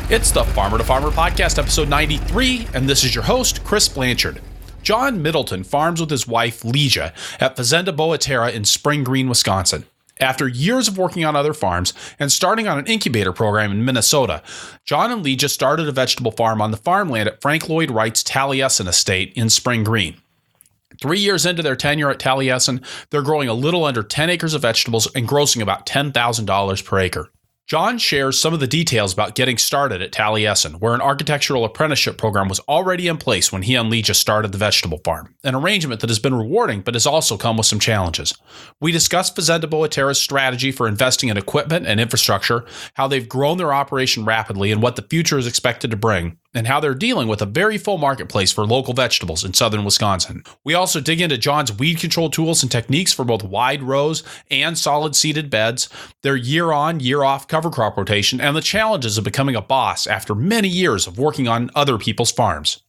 It's the Farmer to Farmer podcast, episode 93, and this is your host, Chris Blanchard. John Middleton farms with his wife, Lidia, at Fazenda Boa Terra in Spring Green, Wisconsin. After years of working on other farms and starting on an incubator program in Minnesota, John and Lidia started a vegetable farm on the farmland at Frank Lloyd Wright's Taliesin estate in Spring Green. 3 years into their tenure at Taliesin, they're growing a little under 10 acres of vegetables and grossing about $10,000 per acre. John shares some of the details about getting started at Taliesin, where an architectural apprenticeship program was already in place when he and Lidia started the vegetable farm, an arrangement that has been rewarding but has also come with some challenges. We discuss Fazenda Boa Terra's strategy for investing in equipment and infrastructure, how they've grown their operation rapidly and what the future is expected to bring, and how they're dealing with a very full marketplace for local vegetables in southern Wisconsin. We also dig into John's weed control tools and techniques for both wide rows and solid seeded beds, their year-on, year-off cover crop rotation, and the challenges of becoming a boss after many years of working on other people's farms.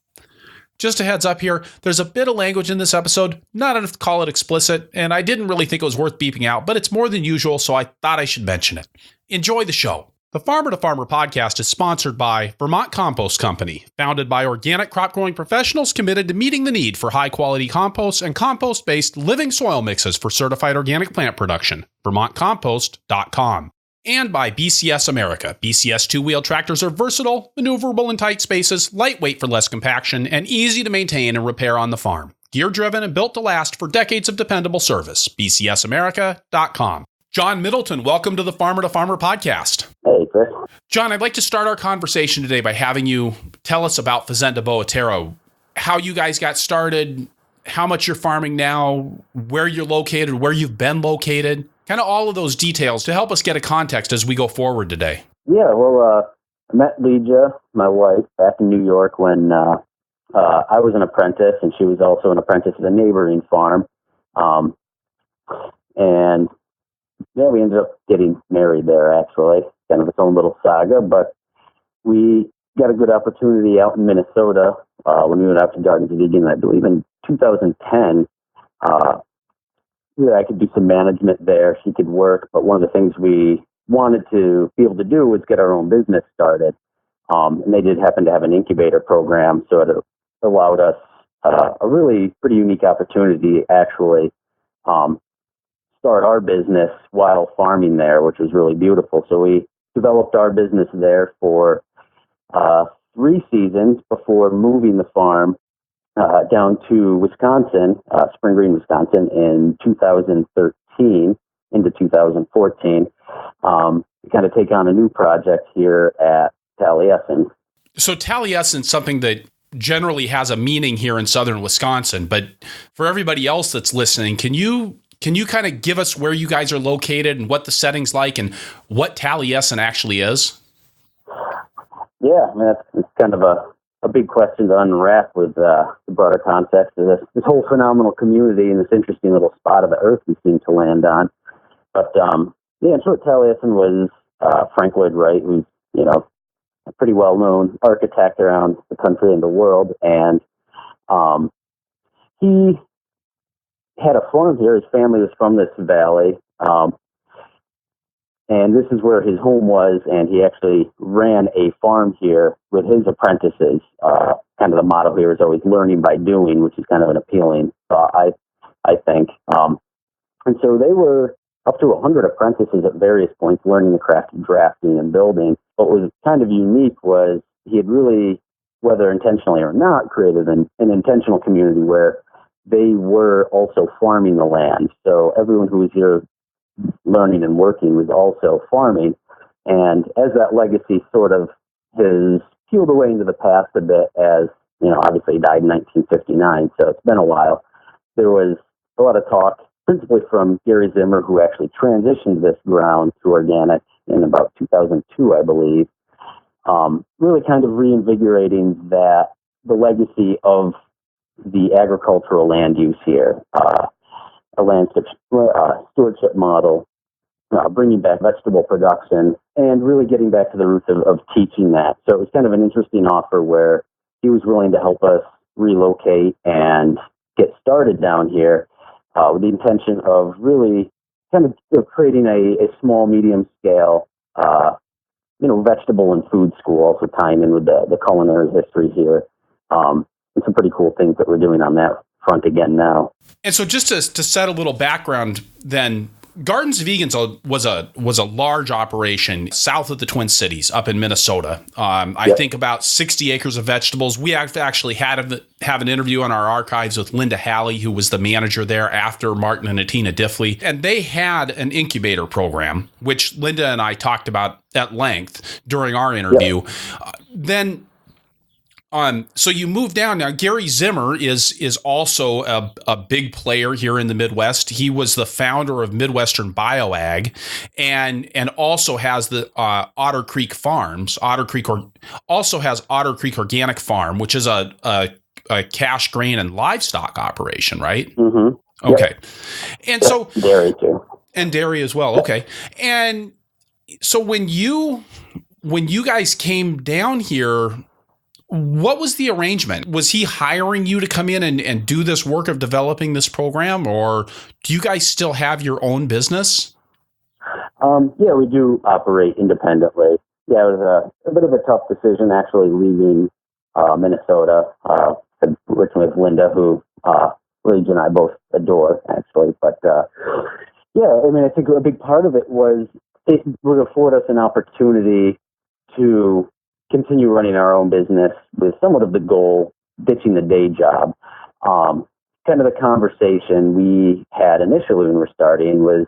Just a heads up here, there's a bit of language in this episode, not enough to call it explicit, and I didn't really think it was worth beeping out, but it's more than usual, so I thought I should mention it. Enjoy the show. The Farmer to Farmer podcast is sponsored by Vermont Compost Company, founded by organic crop growing professionals committed to meeting the need for high quality compost and compost-based living soil mixes for certified organic plant production. VermontCompost.com. And by BCS America. BCS two-wheel tractors are versatile, maneuverable in tight spaces, lightweight for less compaction, and easy to maintain and repair on the farm. Gear-driven and built to last for decades of dependable service. BCSAmerica.com. John Middleton, welcome to the Farmer to Farmer podcast. Hey, Chris. John, I'd like to start our conversation today by having you tell us about Fazenda Boa Terra, how you guys got started, how much you're farming now, where you're located, where you've been located, kind of all of those details to help us get a context as we go forward today. Yeah, well, I met Lidia, my wife, back in New York when I was an apprentice, and she was also an apprentice at a neighboring farm. And yeah, we ended up getting married there, actually. Kind of its own little saga, but we got a good opportunity out in Minnesota when we went out to Gardens of Eden, I believe, in 2010. I could do some management there. She could work, but one of the things we wanted to be able to do was get our own business started. And they did happen to have an incubator program, so it allowed us a really pretty unique opportunity, actually, start our business while farming there, which was really beautiful. So we developed our business there for 3 seasons before moving the farm down to Wisconsin, Spring Green, Wisconsin, in 2013 into 2014, to kind of take on a new project here at Taliesin. So Taliesin is something that generally has a meaning here in southern Wisconsin, but for everybody else that's listening, can you kind of give us where you guys are located and what the setting's like and what Taliesin actually is? Yeah, I mean, it's kind of a big question to unwrap with the broader context of this whole phenomenal community and this interesting little spot of the earth we seem to land on. But, yeah, in short, Taliesin was Frank Lloyd Wright, who's, a pretty well-known architect around the country and the world. And he had a farm here. His family was from this valley. And this is where his home was, and he actually ran a farm here with his apprentices. Kind of the motto here is always learning by doing, which is kind of an appealing thought, I think. And so they were up to 100 apprentices at various points learning the craft of drafting and building. What was kind of unique was he had really, whether intentionally or not, created an intentional community where they were also farming the land. So everyone who was here learning and working was also farming. And as that legacy sort of has peeled away into the past a bit, as, obviously he died in 1959, so it's been a while, there was a lot of talk, principally from Gary Zimmer, who actually transitioned this ground to organic in about 2002, I believe, really kind of reinvigorating the legacy of the agricultural land use here. A land stewardship model, bringing back vegetable production, and really getting back to the roots of teaching that. So it was kind of an interesting offer where he was willing to help us relocate and get started down here with the intention of really kind of creating a small, medium scale vegetable and food school, also tying in with the culinary history here. And some pretty cool things that we're doing on that front again now. And so just to set a little background then, Gardens of Vegans was a large operation south of the Twin Cities up in Minnesota. I think about 60 acres of vegetables. We actually have an interview in our archives with Linda Halley, who was the manager there after Martin and Atina Diffley. And they had an incubator program, which Linda and I talked about at length during our interview. So you move down now. Gary Zimmer is also a big player here in the Midwest. He was the founder of Midwestern BioAg, and also has the Otter Creek Farms. Also has Otter Creek Organic Farm, which is a cash grain and livestock operation, right? Mm-hmm. Okay, and so dairy too, and dairy as well. Okay, and so when you guys came down here, what was the arrangement? Was he hiring you to come in and do this work of developing this program, or do you guys still have your own business? Yeah, we do operate independently. Yeah, it was a bit of a tough decision actually leaving Minnesota, working with Linda, who Lidia and I both adore actually. But yeah, I mean, I think a big part of it was it would afford us an opportunity to continue running our own business with somewhat of the goal, ditching the day job. Kind of the conversation we had initially when we were starting was,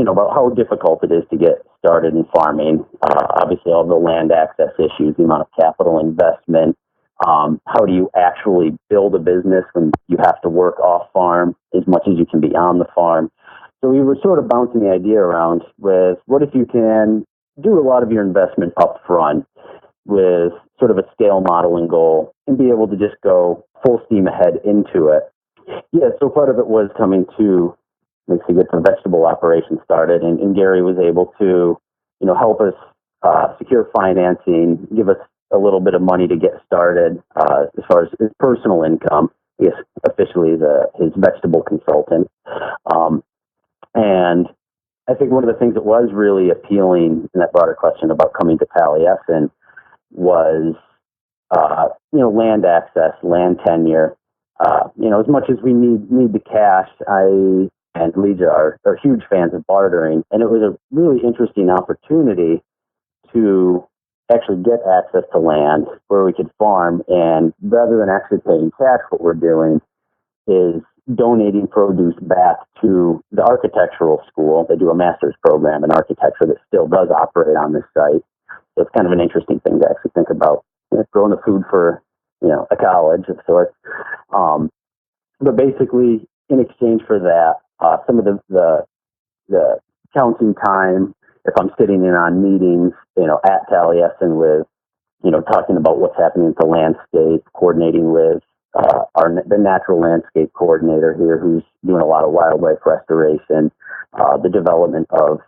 about how difficult it is to get started in farming. Obviously, all the land access issues, the amount of capital investment. How do you actually build a business when you have to work off farm as much as you can be on the farm? So we were sort of bouncing the idea around with, what if you can do a lot of your investment up front with sort of a scale modeling goal and be able to just go full steam ahead into it. Yeah, so part of it was coming to get the vegetable operation started, and Gary was able to, help us secure financing, give us a little bit of money to get started as far as his personal income. I guess officially his vegetable consultant. And I think one of the things that was really appealing in that broader question about coming to Taliesin was, land access, land tenure. As much as we need the cash, I and Lidia are huge fans of bartering, and it was a really interesting opportunity to actually get access to land where we could farm, and rather than actually paying cash, what we're doing is donating produce back to the architectural school. They do a master's program in architecture that still does operate on this site. So it's kind of an interesting thing to actually think about, growing the food for, a college of sorts. But basically, in exchange for that, some of the counting time, if I'm sitting in on meetings, at Taliesin with, talking about what's happening with the landscape, coordinating with the natural landscape coordinator here, who's doing a lot of wildlife restoration, the development of,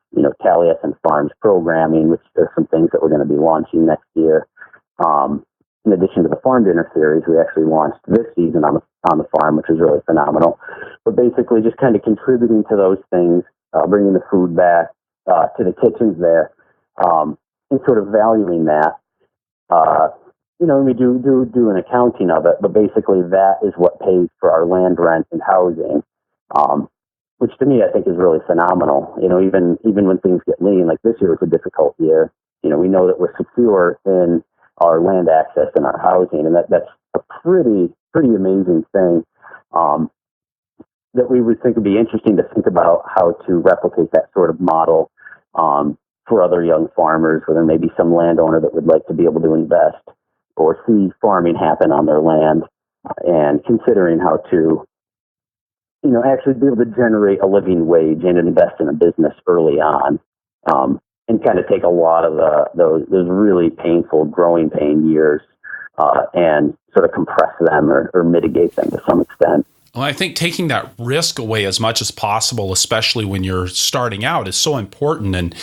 Taliesin Farms programming, which there's some things that we're going to be launching next year. In addition to the farm dinner series, we actually launched this season on the farm, which is really phenomenal. But basically just kind of contributing to those things, bringing the food back to the kitchens there, and sort of valuing that. And we do an accounting of it, but basically that is what pays for our land rent and housing, which to me I think is really phenomenal. Even when things get lean, like this year was a difficult year. We know that we're secure in our land access and our housing, and that's a pretty amazing thing. That we would think would be interesting to think about how to replicate that sort of model for other young farmers, or there may be some landowner that would like to be able to invest or see farming happen on their land, and considering how to, actually be able to generate a living wage and invest in a business early on, and kind of take a lot of those really painful growing pain years and sort of compress them or mitigate them to some extent. Well, I think taking that risk away as much as possible, especially when you're starting out, is so important. And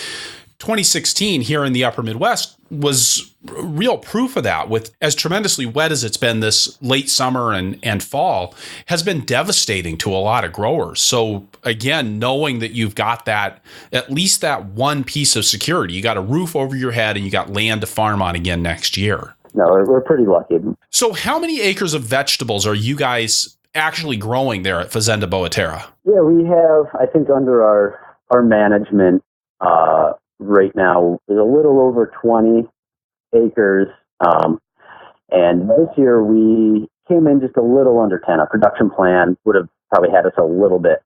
2016 here in the upper Midwest was real proof of that. With as tremendously wet as it's been this late summer and fall has been devastating to a lot of growers. So again, knowing that you've got that, at least that one piece of security, you got a roof over your head and you got land to farm on again next year. No, we're pretty lucky. So how many acres of vegetables are you guys actually growing there at Fazenda Boa Terra? Yeah, we have, I think under our management, right now is a little over 20 acres. And this year we came in just a little under 10. Our production plan would have probably had us a little bit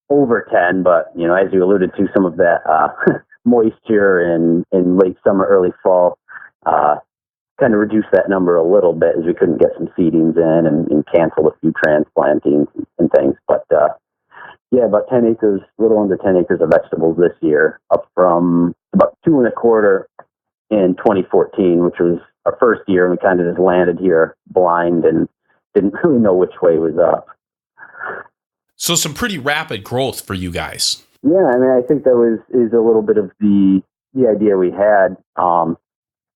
over 10, but as you alluded to, some of that moisture in late summer, early fall kind of reduced that number a little bit as we couldn't get some seedings in and cancel a few transplantings and things. But about 10 acres, a little under 10 acres of vegetables this year, up from about 2.25 in 2014, which was our first year. And we kind of just landed here blind and didn't really know which way was up. So some pretty rapid growth for you guys. Yeah, I mean, I think that is a little bit of the idea we had.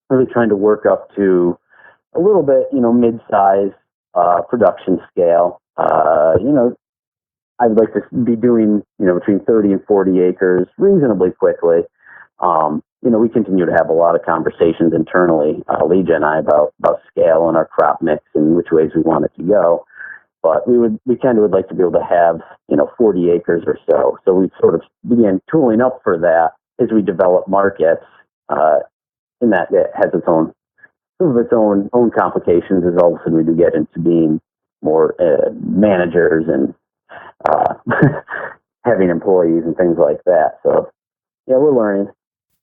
Really trying to work up to a little bit, mid-size production scale. I'd like to be doing, between 30 and 40 acres reasonably quickly. We continue to have a lot of conversations internally, Lidia and I, about scale and our crop mix and which ways we want it to go. But we kind of would like to be able to have, 40 acres or so. So we sort of began tooling up for that as we develop markets, and that it has some of its own complications as all of a sudden we do get into being more managers and having employees and things like that. So, yeah, we're learning.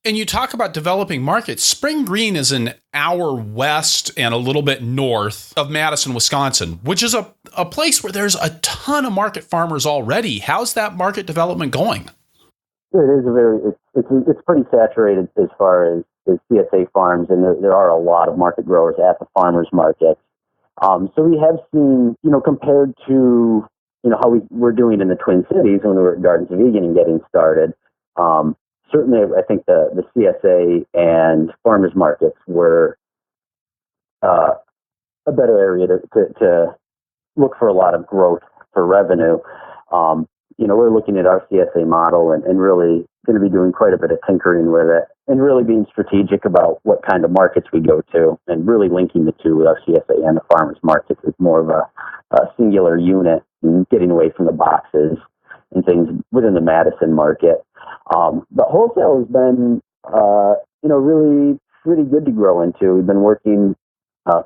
And you talk about developing markets. Spring Green is an hour west and a little bit north of Madison, Wisconsin, which is a place where there's a ton of market farmers already. How's that market development going? It is it's pretty saturated as far as CSA farms, and there are a lot of market growers at the farmers market. So we have seen, compared to how we were doing in the Twin Cities when we were at Gardens of Egan and getting started. Certainly, I think the CSA and farmers markets were a better area to look for a lot of growth for revenue. We're looking at our CSA model and really going to be doing quite a bit of tinkering with it and really being strategic about what kind of markets we go to and really linking the two with our CSA and the farmers markets is more of a singular unit and getting away from the boxes and things within the Madison market. But wholesale has been, really pretty good to grow into. We've been working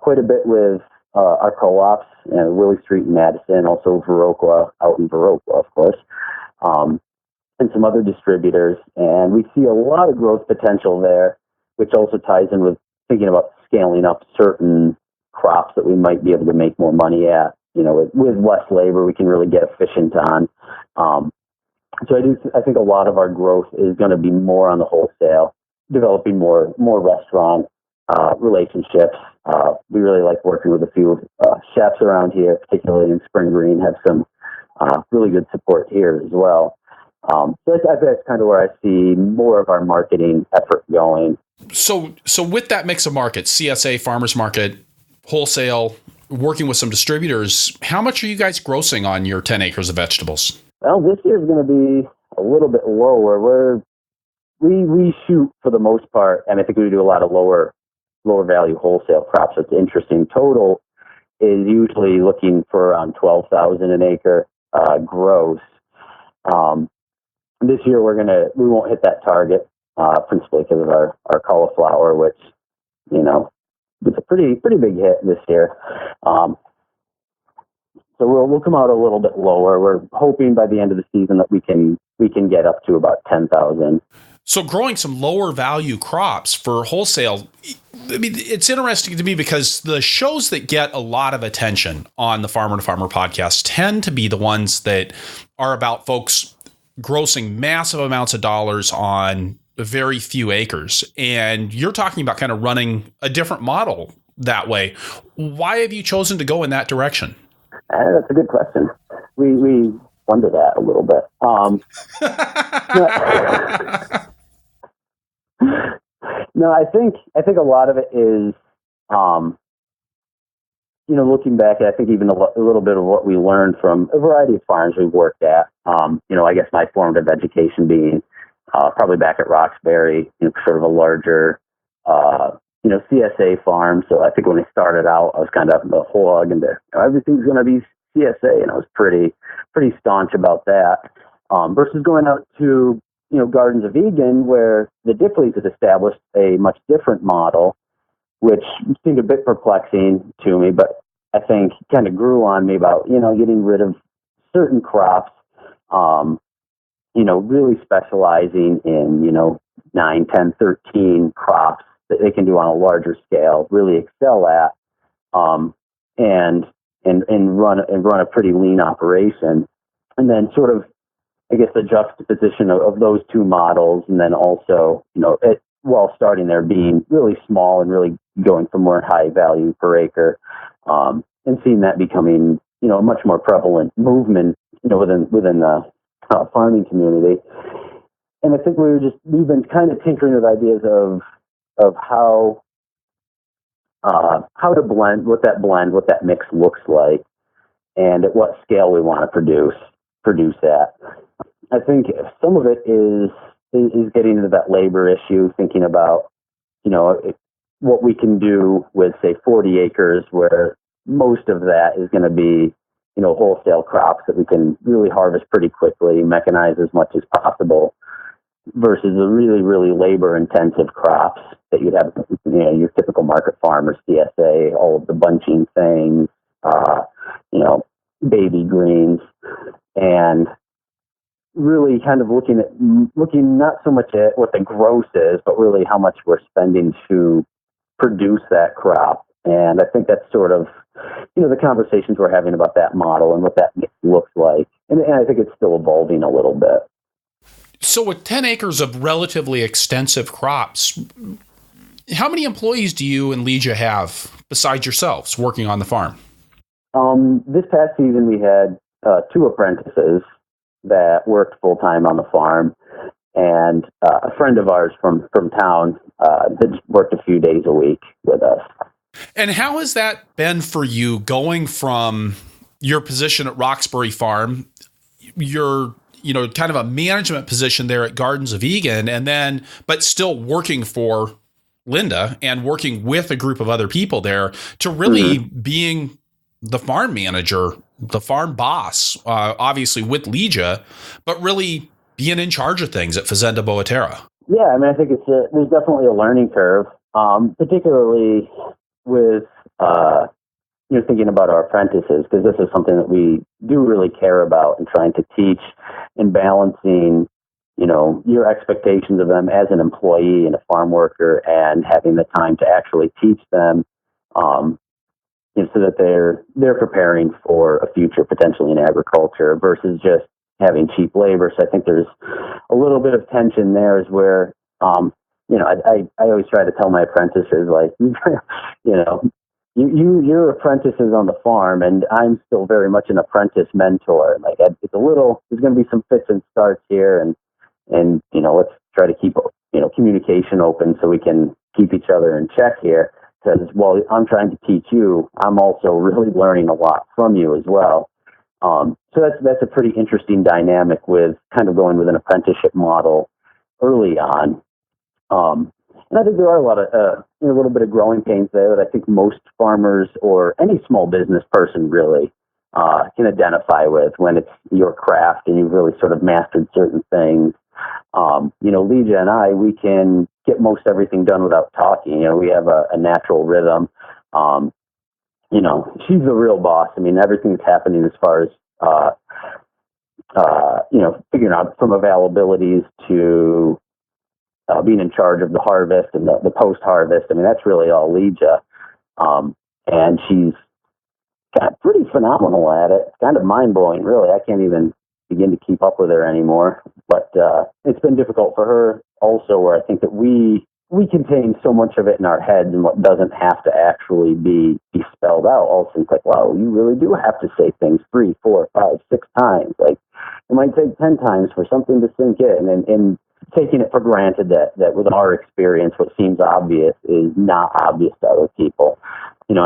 quite a bit with our co-ops, Willie Street in Madison, also Viroqua out in Viroqua, of course, and some other distributors. And we see a lot of growth potential there, which also ties in with thinking about scaling up certain crops that we might be able to make more money at. With less labor, we can really get efficient on. So I think a lot of our growth is going to be more on the wholesale, developing more restaurant relationships. We really like working with a few chefs around here, particularly in Spring Green, have some really good support here as well. So that's kind of where I see more of our marketing effort going. So with that mix of markets, CSA, farmers market, wholesale, working with some distributors, how much are you guys grossing on your 10 acres of vegetables? Well, this year's going to be a little bit lower. We shoot for the most part, and I think we do a lot of lower value wholesale crops. So it's interesting. Total is usually looking for around 12,000 an acre gross. This year we won't hit that target principally because of our cauliflower, which it's a pretty big hit this year. So we'll come out a little bit lower. We're hoping by the end of the season that we can get up to about 10,000. So growing some lower value crops for wholesale, I mean, it's interesting to me because the shows that get a lot of attention on the Farmer to Farmer podcast tend to be the ones that are about folks grossing massive amounts of dollars on very few acres. And you're talking about kind of running a different model that way. Why have you chosen to go in that direction? That's a good question. We wonder that a little bit. No, I think a lot of it is, looking back, I think even a little bit of what we learned from a variety of farms we've worked at. I guess my formative education being probably back at Roxbury, sort of a larger, CSA farm. So I think when I started out, I was kind of the hog and everything's going to be CSA, and I was pretty staunch about that. Versus going out to Gardens of Egan, where the Diffleys had established a much different model, which seemed a bit perplexing to me, but I think kind of grew on me about, getting rid of certain crops, really specializing in, 9, 10, 13 crops that they can do on a larger scale, really excel at, and run a pretty lean operation. And then sort of, I guess, the juxtaposition of those two models, and then also, while starting there being really small and really going for more high value per acre, and seeing that becoming, a much more prevalent movement, within the farming community. And I think we've been kind of tinkering with ideas of how to blend, what that mix looks like, and at what scale we want to produce that. I think some of it is getting into that labor issue, thinking about, what we can do with, say, 40 acres, where most of that is going to be, wholesale crops that we can really harvest pretty quickly, mechanize as much as possible, versus the really, really labor-intensive crops that you'd have, your typical market farmer, CSA, all of the bunching things, baby greens, and really kind of looking not so much at what the gross is, but really how much we're spending to produce that crop. And I think that's sort of, the conversations we're having about that model and what that looks like. And I think it's still evolving a little bit. So with 10 acres of relatively extensive crops, how many employees do you and Lidia have besides yourselves working on the farm? This past season, we had 2 apprentices that worked full-time on the farm, and a friend of ours from town that worked a few days a week with us. And how has that been for you, going from your position at Roxbury Farm, your kind of a management position there at Gardens of Egan, and then but still working for Linda and working with a group of other people there, to really being the farm manager, the farm boss, obviously with Lidia, but really being in charge of things at Fazenda Boa Terra? Yeah, I mean, I think there's definitely a learning curve, particularly with thinking about our apprentices, because this is something that we do really care about, and trying to teach and balancing, your expectations of them as an employee and a farm worker, and having the time to actually teach them, so that they're preparing for a future potentially in agriculture, versus just having cheap labor. So I think there's a little bit of tension there, is where, I always try to tell my apprentices, like, you're apprentices on the farm, and I'm still very much an apprentice mentor. Like, there's going to be some fits and starts here, and let's try to keep, communication open so we can keep each other in check here. Because while I'm trying to teach you, I'm also really learning a lot from you as well. So that's a pretty interesting dynamic with kind of going with an apprenticeship model early on. And I think there are a lot of a little bit of growing pains there that I think most farmers or any small business person really can identify with, when it's your craft and you've really sort of mastered certain things. Lidia and I, we can get most everything done without talking. We have a natural rhythm. She's the real boss. I mean, everything that's happening as far as, figuring out from availabilities to being in charge of the harvest and the post-harvest. I mean, that's really all Lidia. And she's pretty phenomenal at it. It's kind of mind-blowing, really. I can't even begin to keep up with her anymore. But it's been difficult for her also, where I think that we contain so much of it in our heads, and what doesn't have to actually be spelled out. Also, it's like, wow, you really do have to say things 3, 4, 5, 6 times. Like, it might take 10 times for something to sink in. And taking it for granted that with our experience, what seems obvious is not obvious to other people. And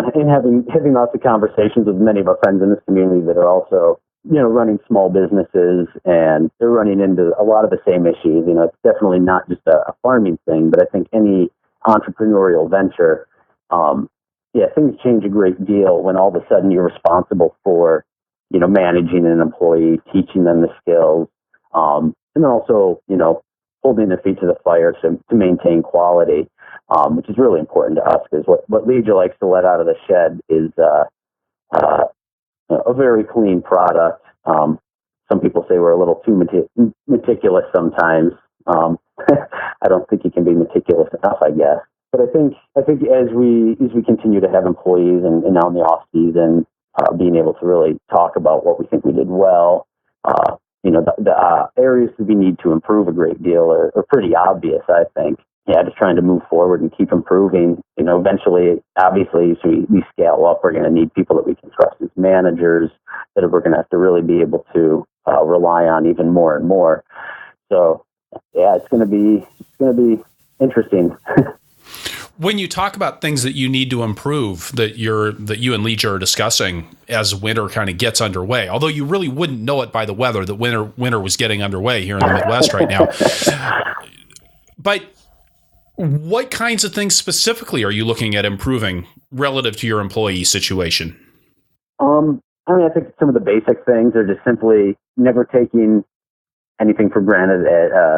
having lots of conversations with many of our friends in this community that are also, running small businesses, and they're running into a lot of the same issues. It's definitely not just a farming thing, but I think any entrepreneurial venture, things change a great deal when all of a sudden you're responsible for, managing an employee, teaching them the skills, and then also, holding their feet to the fire to maintain quality, which is really important to us, because what Lidia likes to let out of the shed is a very clean product. Some people say we're a little too meticulous sometimes. I don't think you can be meticulous enough, I guess. But I think as we continue to have employees and now in the off season, being able to really talk about what we think we did well, the areas that we need to improve a great deal are pretty obvious, I think. Just trying to move forward and keep improving. Eventually, obviously, as we scale up, we're going to need people that we can trust as managers, that we're going to have to really be able to rely on even more and more. So, it's going to be interesting. When you talk about things that you need to improve that you and Lidia are discussing as winter kind of gets underway, although you really wouldn't know it by the weather that winter was getting underway here in the Midwest right now. But what kinds of things specifically are you looking at improving relative to your employee situation? I think some of the basic things are just simply never taking anything for granted,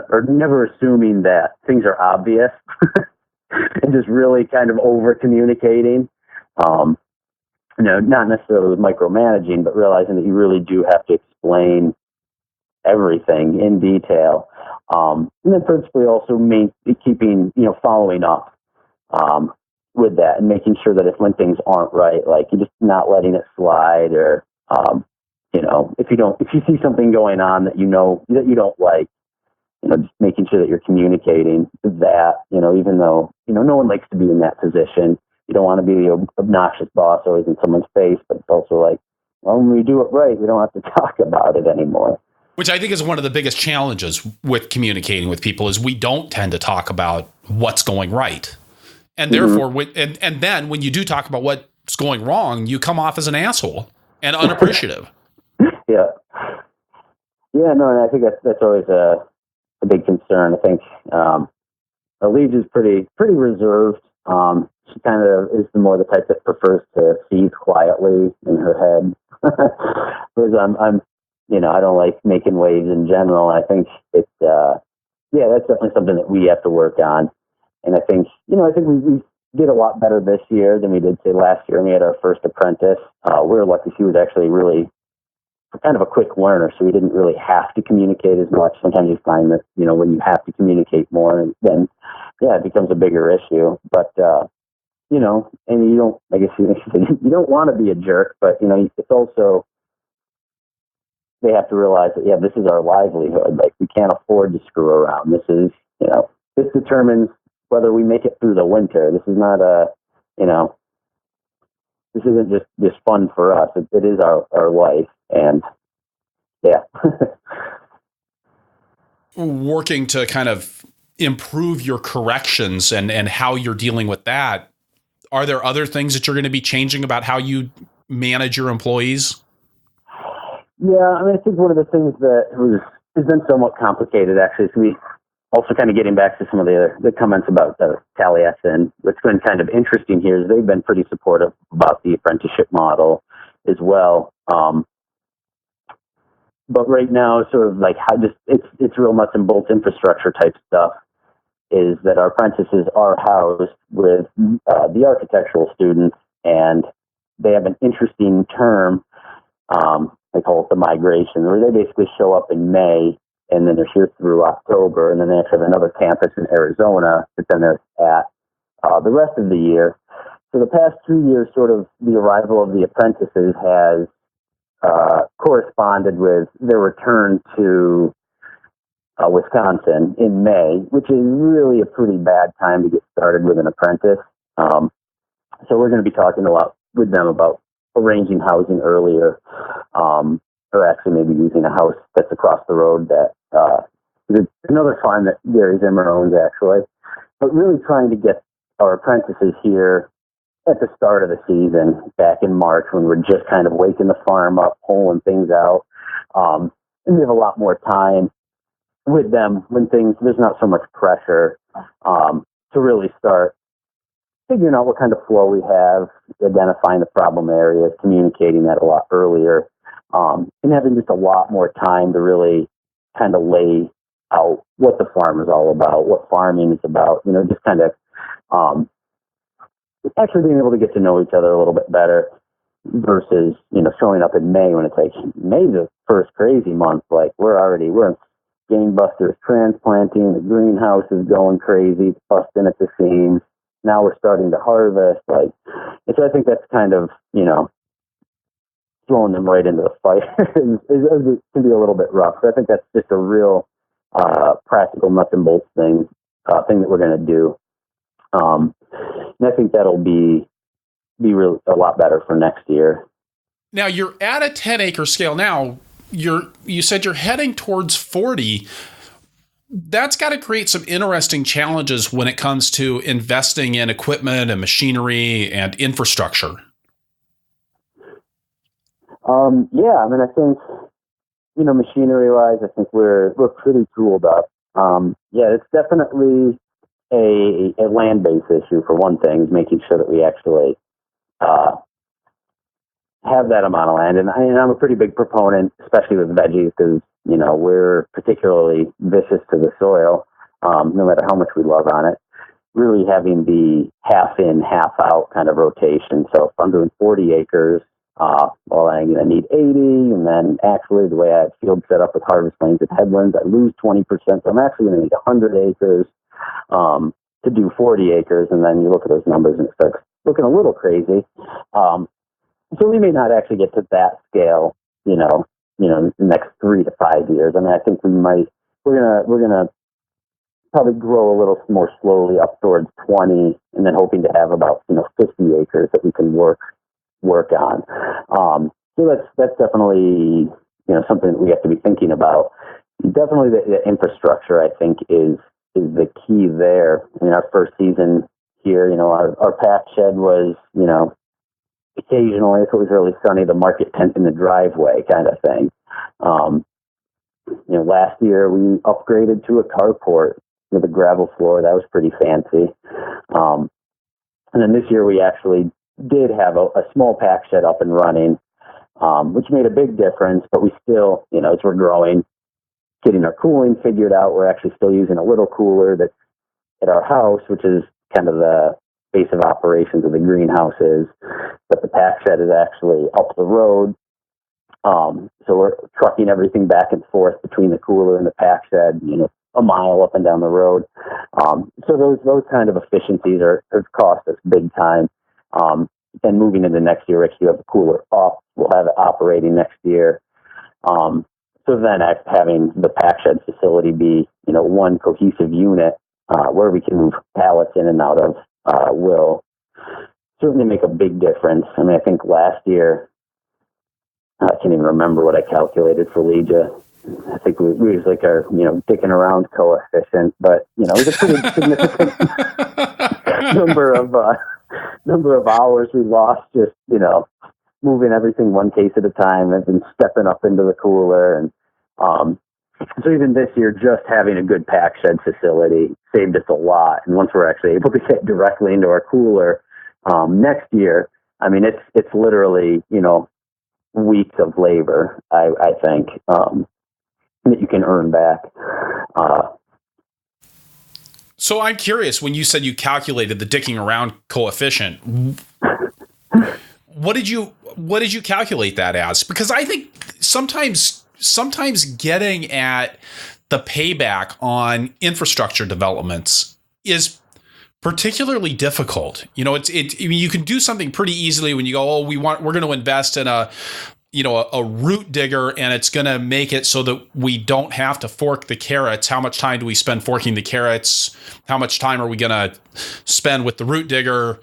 or never assuming that things are obvious. And just really kind of over communicating, not necessarily with micromanaging, but realizing that you really do have to explain everything in detail. And then principally also keeping, following up with that, and making sure that when things aren't right, like you're just not letting it slide, or, if you see something going on that that you don't like, just making sure that you're communicating that, even though, no one likes to be in that position. You don't want to be the obnoxious boss always in someone's face, but it's also like, well, when we do it right, we don't have to talk about it anymore. Which I think is one of the biggest challenges with communicating with people, is we don't tend to talk about what's going right. And therefore, and then when you do talk about what's going wrong, you come off as an asshole and unappreciative. Yeah. Yeah, no, and I think that's always a big concern. I think Lidia's pretty reserved. She kind of is the type that prefers to seethe quietly in her head. Whereas I'm I don't like making waves in general. I think it's that's definitely something that we have to work on. And I think we did a lot better this year than we did, say, last year. We had our first apprentice. We were lucky she was actually really kind of a quick learner, so we didn't really have to communicate as much. Sometimes you find that, when you have to communicate more, then, it becomes a bigger issue. But, and you don't, I guess you don't want to be a jerk, but, it's also, they have to realize that, this is our livelihood. Like, we can't afford to screw around. This is, this determines whether we make it through the winter. This is not this isn't just fun for us. It is our life. And working to kind of improve your corrections and how you're dealing with that. Are there other things that you're going to be changing about how you manage your employees? Yeah, I think one of the things that has been somewhat complicated, actually, is we also kind of getting back to some of the comments about Taliesin. What's been kind of interesting here is they've been pretty supportive about the apprenticeship model as well. But right now, sort of like it's real nuts and bolts infrastructure type stuff, is that our apprentices are housed with the architectural students, and they have an interesting term. They call it the migration, where they basically show up in May, and then they're here through October, and then they actually have another campus in Arizona that then they're at the rest of the year. So the past 2 years, sort of the arrival of the apprentices has corresponded with their return to Wisconsin in May, which is really a pretty bad time to get started with an apprentice. So we're going to be talking a lot with them about arranging housing earlier, or actually maybe using a house that's across the road that It's another farm that Gary Zimmer owns, actually. But really trying to get our apprentices here at the start of the season, back in March, when we're just kind of waking the farm up, pulling things out. And we have a lot more time with them when there's not so much pressure to really start figuring out what kind of flow we have, identifying the problem areas, communicating that a lot earlier, and having just a lot more time to really kind of lay out what the farm is all about, what farming is about, just kind of actually being able to get to know each other a little bit better versus, showing up in May when it's like, May's the first crazy month. Like we're in gangbusters transplanting, the greenhouse is going crazy, busting at the seams. Now we're starting to harvest. And so I think that's kind of, throwing them right into the fire it can be a little bit rough. So I think that's just a real practical nuts and bolts thing that we're going to do. And I think that'll be really a lot better for next year. Now you're at a 10-acre scale now. You said you're heading towards 40. That's got to create some interesting challenges when it comes to investing in equipment and machinery and infrastructure. Yeah, I think, machinery-wise, I think we're pretty tooled up. It's definitely a land-based issue for one thing, making sure that we actually have that amount of land. And I'm a pretty big proponent, especially with veggies, because, we're particularly vicious to the soil, no matter how much we love on it. Really having the half in, half out kind of rotation. So if I'm doing 40 acres, I'm going to need 80. And then actually the way I have field set up with harvest lanes and headlands, I lose 20%. So I'm actually going to need 100 acres to do 40 acres. And then you look at those numbers and it starts looking a little crazy. So we may not actually get to that scale, the next 3 to 5 years. I think we're gonna probably grow a little more slowly up towards 20, and then hoping to have about 50 acres that we can work on. So that's definitely something that we have to be thinking about. Definitely the infrastructure, I think, is the key there. Our first season here, our pack shed was occasionally, if it was really sunny, the market tent in the driveway kind of thing. Last year we upgraded to a carport with a gravel floor. That was pretty fancy. And then this year we actually did have a small pack shed up and running, which made a big difference, but we still, as we're growing, getting our cooling figured out, we're actually still using a little cooler that's at our house, which is kind of the base of operations of the greenhouses, but the pack shed is actually up the road. So we're trucking everything back and forth between the cooler and the pack shed, a mile up and down the road. So those kind of efficiencies have cost us big time. Then moving into next year, actually have the cooler up. We'll have it operating next year. So then having the pack shed facility be, one cohesive unit where we can move pallets in and out of will certainly make a big difference. I think last year, I can't even remember what I calculated for Lidia. I think we was like our, dicking around coefficient, but, it was a pretty significant number of hours we lost just, moving everything one case at a time and then stepping up into the cooler. And so even this year, just having a good pack shed facility saved us a lot. And once we're actually able to get directly into our cooler next year, it's literally, weeks of labor, I think, that you can earn back. So I'm curious, when you said you calculated the dicking around coefficient, what did you calculate that as? Because I think sometimes getting at the payback on infrastructure developments is particularly difficult. You can do something pretty easily when you go, we're going to invest in a root digger, and it's going to make it so that we don't have to fork the carrots. How much time do we spend forking the carrots? How much time are we going to spend with the root digger?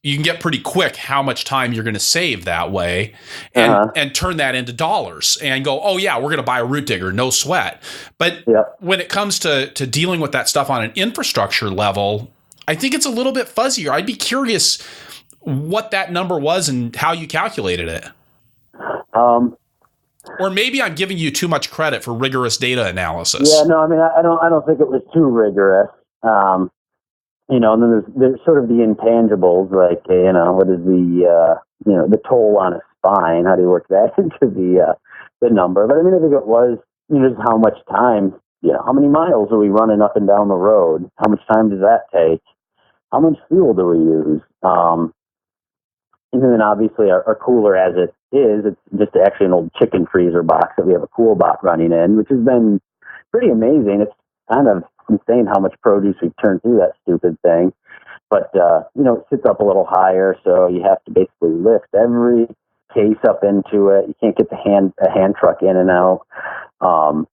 you can get pretty quick how much time you're going to save that way and turn that into dollars and go, oh yeah, we're going to buy a root digger, no sweat. But when it comes to dealing with that stuff on an infrastructure level, I think it's a little bit fuzzier. I'd be curious what that number was and how you calculated it. Or maybe I'm giving you too much credit for rigorous data analysis. Yeah, no, I mean, I don't think it was too rigorous. And then there's sort of the intangibles, like, what is the toll on a spine? How do you work that into the number? But I mean, I think it was, just how much time, how many miles are we running up and down the road? How much time does that take? How much fuel do we use? And then obviously our cooler as it is, it's just actually an old chicken freezer box that we have a cool bot running in, which has been pretty amazing. It's kind of insane how much produce we turn through that stupid thing. But, it sits up a little higher, so you have to basically lift every case up into it. You can't get a hand truck in and out. So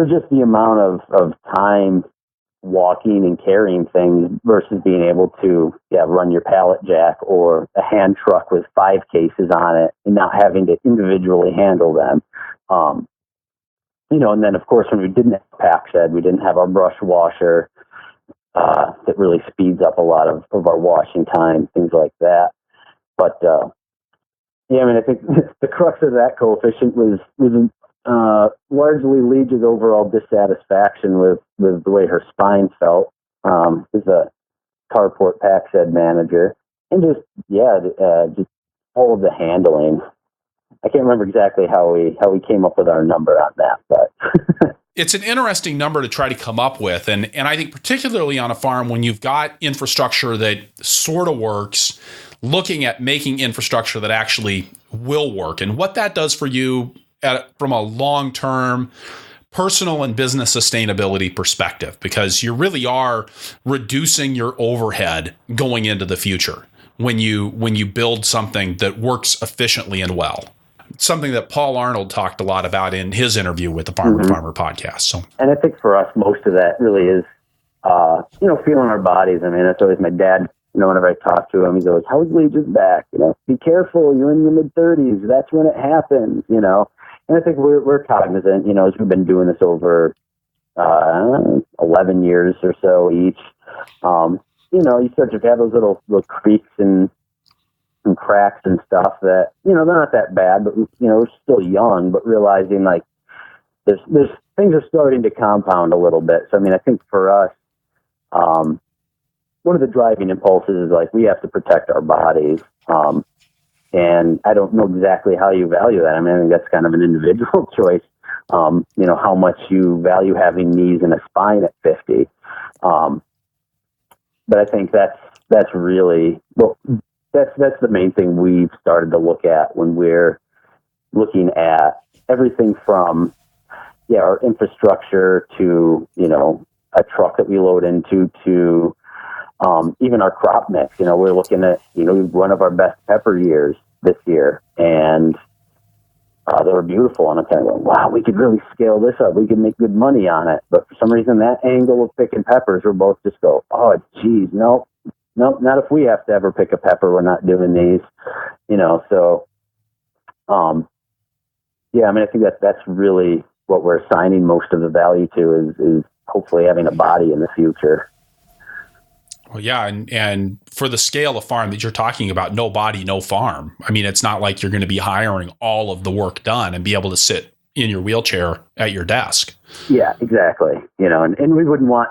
just the amount of time walking and carrying things versus being able to run your pallet jack or a hand truck with 5 cases on it and not having to individually handle them. And then of course when we didn't have a pack shed, we didn't have our brush washer that really speeds up a lot of our washing time, things like that. But I think the crux of that coefficient was largely Lidia's overall dissatisfaction with the way her spine felt as a carport pack shed manager, and just all of the handling. I can't remember exactly how we came up with our number on that, but it's an interesting number to try to come up with, and I think particularly on a farm when you've got infrastructure that sort of works, looking at making infrastructure that actually will work and what that does for you from a long-term personal and business sustainability perspective, because you really are reducing your overhead going into the future when you build something that works efficiently and well. Something that Paul Arnold talked a lot about in his interview with the Farmer Farmer podcast. So, and I think for us, most of that really is, feeling our bodies. I mean, that's always my dad. Whenever I talk to him, he goes, "How's Lidia's back? Be careful. You're in your mid-30s. That's when it happens." And I think we're cognizant, as we've been doing this over 11 years or so each. You start to have those little creaks and cracks and stuff that, they're not that bad, but, we're still young, but realizing like there's things are starting to compound a little bit. So, I mean, I think for us, one of the driving impulses is like, we have to protect our bodies. And I don't know exactly how you value that. I mean, I think that's kind of an individual choice. How much you value having knees and a spine at 50. But I think that's really, that's the main thing we've started to look at when we're looking at everything from, our infrastructure to, a truck that we load into to, even our crop mix. We're looking at, one of our best pepper years this year, and they were beautiful. And I'm kind of going, wow, we could really scale this up. We could make good money on it. But for some reason, that angle of picking peppers, we're both just go, oh, geez, nope, not if we have to ever pick a pepper. We're not doing these, So, I mean, I think that's really what we're assigning most of the value to is hopefully having a body in the future. Well, yeah, and for the scale of farm that you're talking about, no body, no farm. I mean, it's not like you're going to be hiring all of the work done and be able to sit in your wheelchair at your desk. Yeah, exactly. And we certainly wouldn't want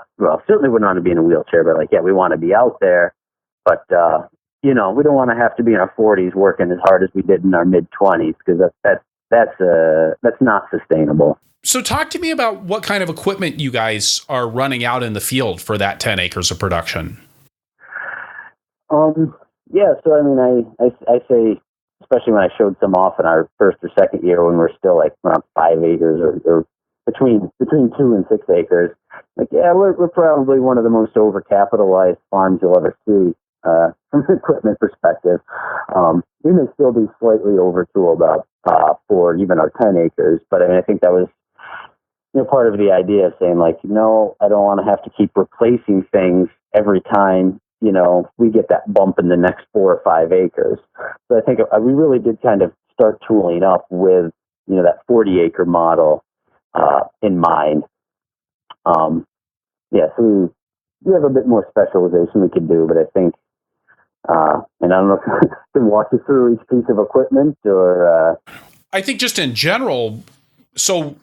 to be in a wheelchair, but we want to be out there. But, we don't want to have to be in our 40s working as hard as we did in our mid-20s, because that's not sustainable. So talk to me about what kind of equipment you guys are running out in the field for that 10 acres of production. So I mean, I say, especially when I showed some off in our first or second year when we're still like around 5 acres or between 2 and 6 acres, we're probably one of the most overcapitalized farms you'll ever see from an equipment perspective. We may still be slightly overtooled up for even our 10 acres, but I mean, I think that was part of the idea of saying I don't want to have to keep replacing things every time we get that bump in the next 4 or 5 acres. So I think we really did kind of start tooling up with, that 40-acre model in mind. So we have a bit more specialization we could do, but I think, and I don't know if I can walk you through each piece of equipment or... I think just in general, so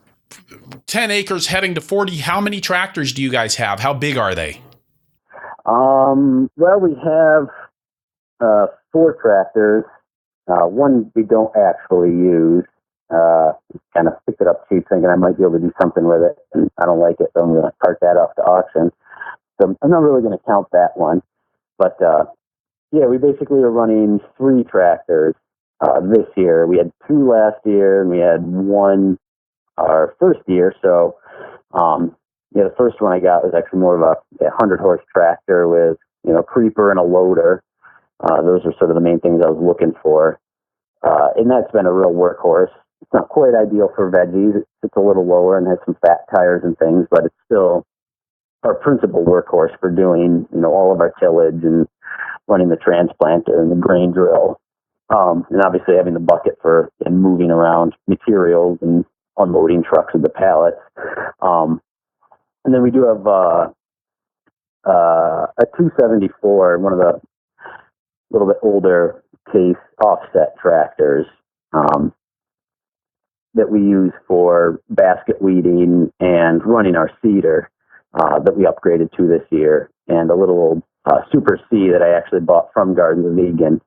10 acres heading to 40, how many tractors do you guys have? How big are they? Well, we have 4 tractors. One we don't actually use. Kind of picked it up cheap thinking I might be able to do something with it, and I don't like it, so I'm going to cart that off to auction. So I'm not really going to count that one. But, we basically are running 3 tractors this year. We had 2 last year, and we had 1 our first year. So, the first one I got was actually more of a 100-horse tractor with, creeper and a loader. Those are sort of the main things I was looking for. And that's been a real workhorse. It's not quite ideal for veggies. It's a little lower and has some fat tires and things, but it's still our principal workhorse for doing, all of our tillage and running the transplanter and the grain drill. And obviously having the bucket for moving around materials and unloading trucks of the pallets. And then we do have a 274, one of the little bit older case offset tractors that we use for basket weeding and running our seeder that we upgraded to this year, and a little Super C that I actually bought from Gardens of Vegan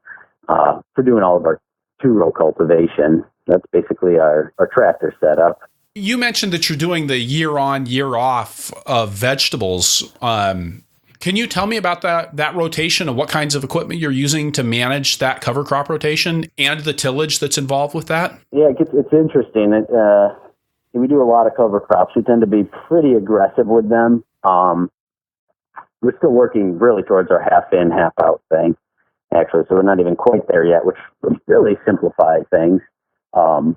for doing all of our 2-row cultivation. That's basically our tractor setup. You mentioned that you're doing the year on, year off of vegetables. Can you tell me about that rotation and what kinds of equipment you're using to manage that cover crop rotation and the tillage that's involved with that? Yeah, it's interesting. We do a lot of cover crops. We tend to be pretty aggressive with them. We're still working really towards our half in, half out thing, actually. So we're not even quite there yet, which really simplifies things. But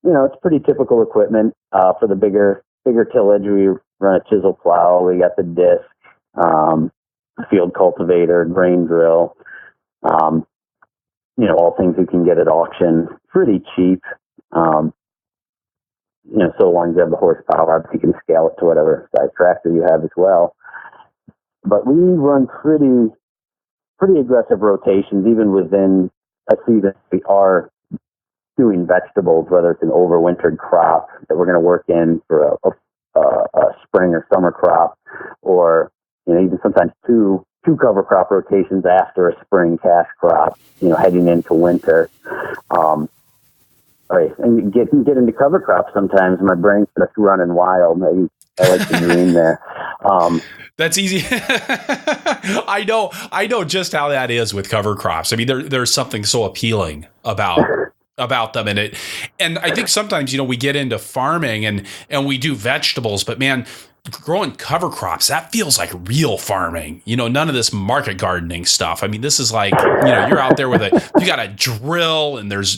it's pretty typical equipment for the bigger tillage. We run a chisel plow. We got the disc, field cultivator, grain drill. All things you can get at auction pretty cheap. So long as you have the horsepower, you can scale it to whatever size tractor you have as well. But we run pretty aggressive rotations, even within a season. We are doing vegetables, whether it's an overwintered crop that we're going to work in for a spring or summer crop, or even sometimes two cover crop rotations after a spring cash crop, heading into winter. Right, and get into cover crops sometimes. My brain's just running wild. Maybe I like the green there. That's easy. I know just how that is with cover crops. I mean, there's something so appealing about them in it. And I think sometimes, we get into farming and we do vegetables, but man, growing cover crops, that feels like real farming, none of this market gardening stuff. I mean, this is like, you're out there you got a drill and there's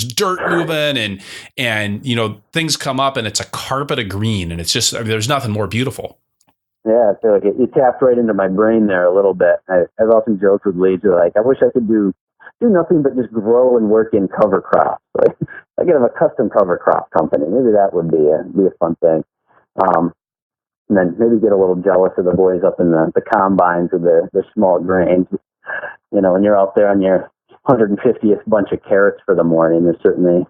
dirt moving and things come up and it's a carpet of green and it's just, there's nothing more beautiful. Yeah, I feel like you tapped right into my brain there a little bit. I've often joked with Lidia, like, I wish I could do nothing but just grow and work in cover crops. Like, I could have a custom cover crop company. Maybe that would be a fun thing. And then maybe get a little jealous of the boys up in the combines with the small grains. When you're out there on your 150th bunch of carrots for the morning, there's certainly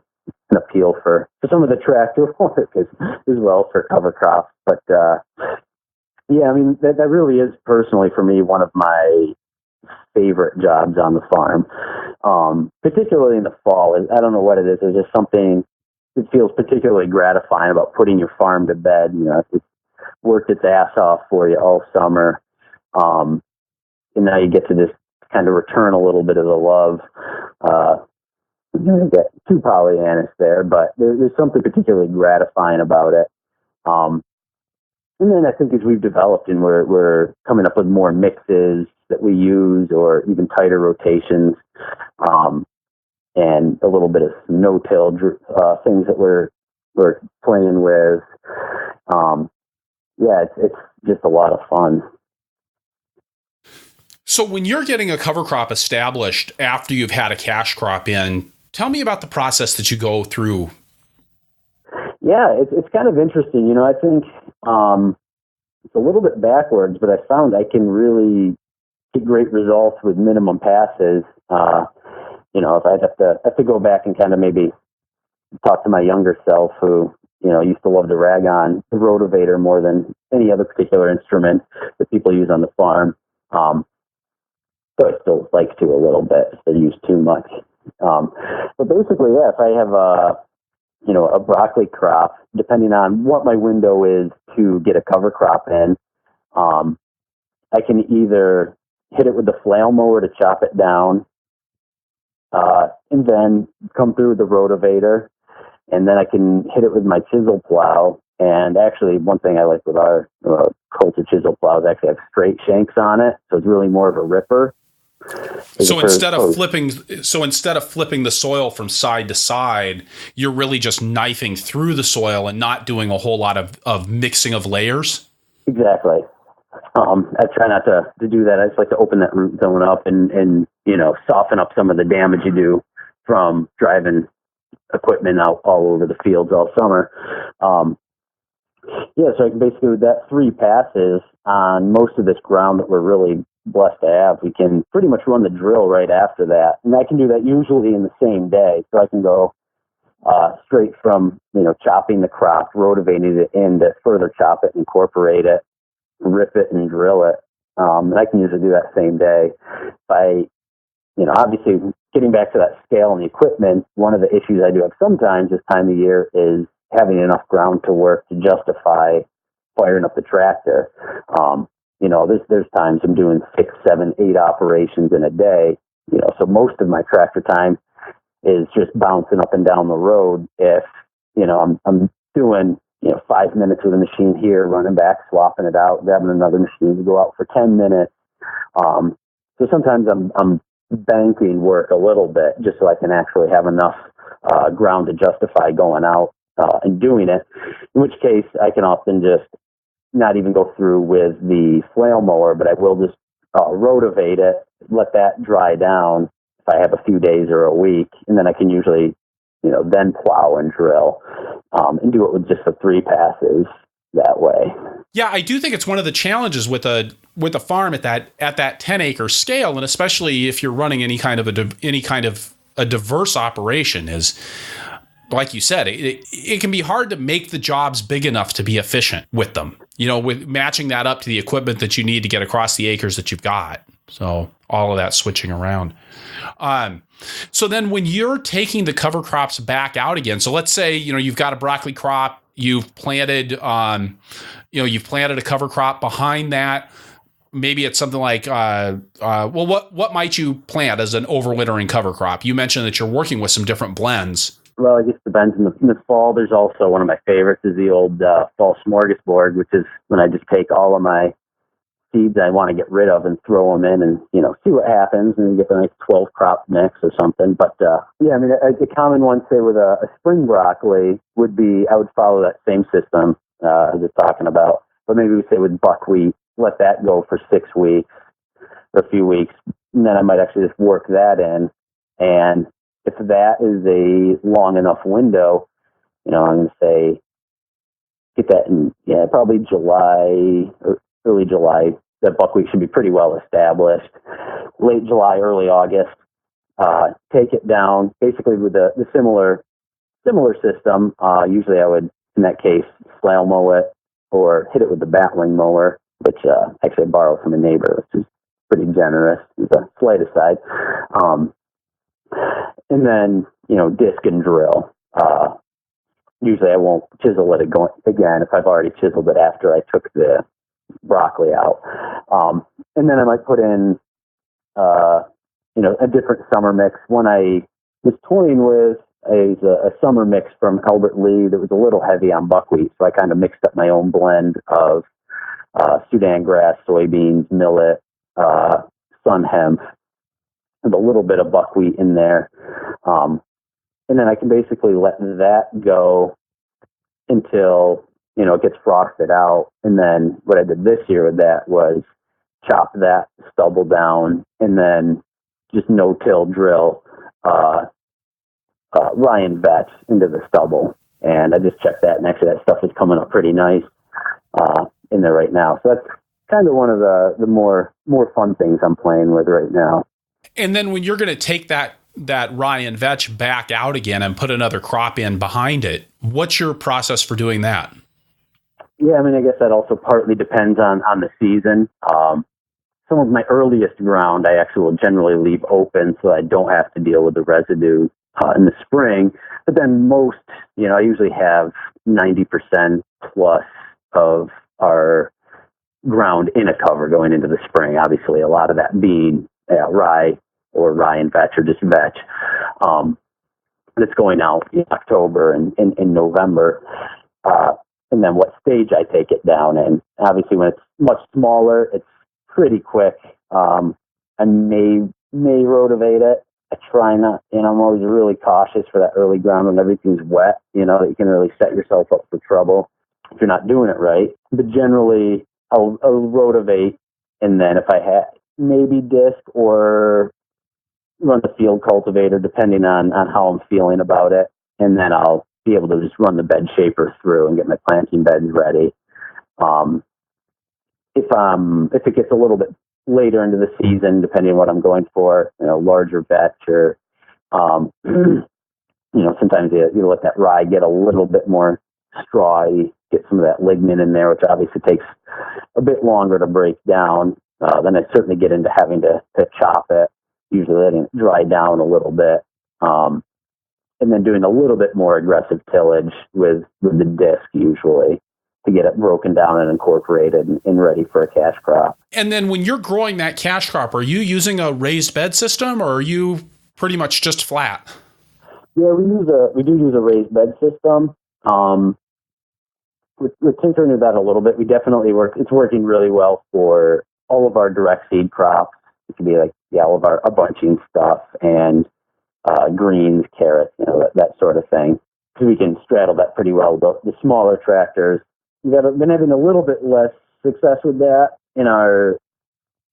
an appeal for some of the tractor work as well for cover crops. But I mean, that really is personally for me one of my favorite jobs on the farm, particularly in the fall. I don't know what it is. There's just something that feels particularly gratifying about putting your farm to bed. It's worked its ass off for you all summer, and now you get to just kind of return a little bit of the love. I'm going to get too Pollyannish there, but there's something particularly gratifying about it. And then I think as we've developed and we're coming up with more mixes that we use, or even tighter rotations, and a little bit of no-till things that we're playing with. It's just a lot of fun. So when you're getting a cover crop established after you've had a cash crop in, tell me about the process that you go through. Yeah, it's kind of interesting. I think it's a little bit backwards, but I found I can really get great results with minimum passes. If I'd have to go back and kind of maybe talk to my younger self who, used to love to rag on the rotavator more than any other particular instrument that people use on the farm. So I still like to a little bit. They use too much. But basically, yeah, if I have a broccoli crop, depending on what my window is to get a cover crop in, I can either hit it with the flail mower to chop it down, and then come through with the rotavator, and then I can hit it with my chisel plow. And actually, one thing I like with our Coulter chisel plow is actually have straight shanks on it, so it's really more of a ripper. So instead of flipping the soil from side to side, you're really just knifing through the soil and not doing a whole lot of mixing of layers. Exactly. I try not to do that. I just like to open that root zone up and soften up some of the damage you do from driving equipment out all over the fields all summer. So I can basically, with that 3 passes on most of this ground that we're really blessed to have, we can pretty much run the drill right after that. And I can do that usually in the same day. So I can go straight from, chopping the crop, rotavating it in to further chop it, incorporate it, rip it and drill it. And I can usually do that same day. Obviously getting back to that scale and the equipment, one of the issues I do have sometimes this time of year is having enough ground to work to justify firing up the tractor. There's times I'm doing 6, 7, 8 operations in a day. So most of my tractor time is just bouncing up and down the road. If I'm doing 5 minutes with a machine here, running back, swapping it out, grabbing another machine to go out for 10 minutes. So sometimes I'm banking work a little bit just so I can actually have enough ground to justify going out and doing it. In which case, I can often just not even go through with the flail mower, but I will just rotovate it, let that dry down if I have a few days or a week, and then I can usually, then plow and drill and do it with just the 3 passes that way. Yeah, I do think it's one of the challenges with a farm at that 10-acre scale, and especially if you're running any kind of a diverse operation, is, like you said, it can be hard to make the jobs big enough to be efficient with them. With matching that up to the equipment that you need to get across the acres that you've got. So all of that switching around. So then when you're taking the cover crops back out again, so let's say, you've got a broccoli crop, you've planted a cover crop behind that. Maybe it's something like, what might you plant as an overwintering cover crop? You mentioned that you're working with some different blends. Well, it just depends. In the fall, there's also one of my favorites is the old fall smorgasbord, which is when I just take all of my seeds I want to get rid of and throw them in and, see what happens, and you get a nice 12 crop mix or something. But, the common one, say, with a spring broccoli would be, I would follow that same system I was talking about. But maybe we say with buckwheat, let that go for 6 weeks or a few weeks, and then I might actually just work that in. And if that is a long enough window, I'm going to say get that in, probably July or early July. That buckwheat should be pretty well established. Late July, early August, take it down basically with the similar system. Usually I would, in that case, flail mow it or hit it with the batwing mower, which actually I borrowed from a neighbor, which is pretty generous. It's a slight aside. And then, disc and drill. Usually I won't chisel it again if I've already chiseled it after I took the broccoli out. And then I might put in, a different summer mix. One I was toying with is a summer mix from Albert Lee that was a little heavy on buckwheat. So I kind of mixed up my own blend of Sudan grass, soybeans, millet, sun hemp, and a little bit of buckwheat in there. And then I can basically let that go until, it gets frosted out. And then what I did this year with that was chop that stubble down, and then just no-till drill rye and vetch into the stubble. And I just checked that, and actually that stuff is coming up pretty nice in there right now. So that's kind of one of the more fun things I'm playing with right now. And then when you're going to take that rye and vetch back out again and put another crop in behind it, what's your process for doing that? Yeah, I mean, I guess that also partly depends on the season. Some of my earliest ground I actually will generally leave open so I don't have to deal with the residue in the spring. But then most, I usually have 90% plus of our ground in a cover going into the spring. Obviously, a lot of that being rye and vetch or just vetch. It's going out in October and in November. And then what stage I take it down in. Obviously, when it's much smaller, it's pretty quick. I may rotivate it. I try not, I'm always really cautious for that early ground when everything's wet, that you can really set yourself up for trouble if you're not doing it right. But generally, I'll rotivate, and then if I have maybe disc or run the field cultivator, depending on how I'm feeling about it, and then I'll be able to just run the bed shaper through and get my planting beds ready. If it gets a little bit later into the season, depending on what I'm going for, larger vetch or, sometimes you let that rye get a little bit more strawy, get some of that lignin in there, which obviously takes a bit longer to break down. Then I certainly get into having to chop it, usually letting it dry down a little bit. And then doing a little bit more aggressive tillage with the disc usually to get it broken down and incorporated and ready for a cash crop. And then when you're growing that cash crop, are you using a raised bed system or are you pretty much just flat? Yeah, we do use a raised bed system. We're tinkering with that a little bit. We definitely it's working really well for all of our direct seed crops. It could be like, all of our bunching stuff and greens, carrots, that sort of thing. Because we can straddle that pretty well. The smaller tractors, we've been having a little bit less success with that in our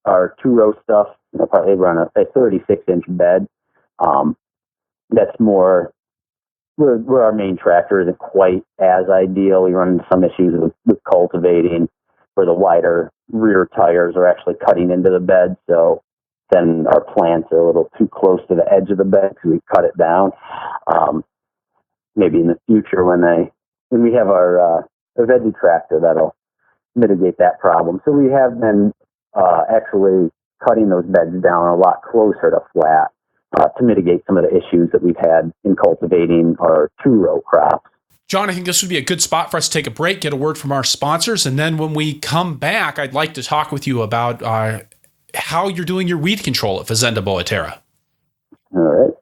2-row stuff. Partly we're on a 36-inch bed. That's more where our main tractor isn't quite as ideal. We run into some issues with cultivating where the wider rear tires are actually cutting into the bed. So then our plants are a little too close to the edge of the bed because we cut it down. Maybe in the future when we have our veggie tractor, that'll mitigate that problem. So we have been actually cutting those beds down a lot closer to flat to mitigate some of the issues that we've had in cultivating our 2-row crops. John, I think this would be a good spot for us to take a break, get a word from our sponsors, and then when we come back, I'd like to talk with you about how you're doing your weed control at Fazenda Boa Terra. All right.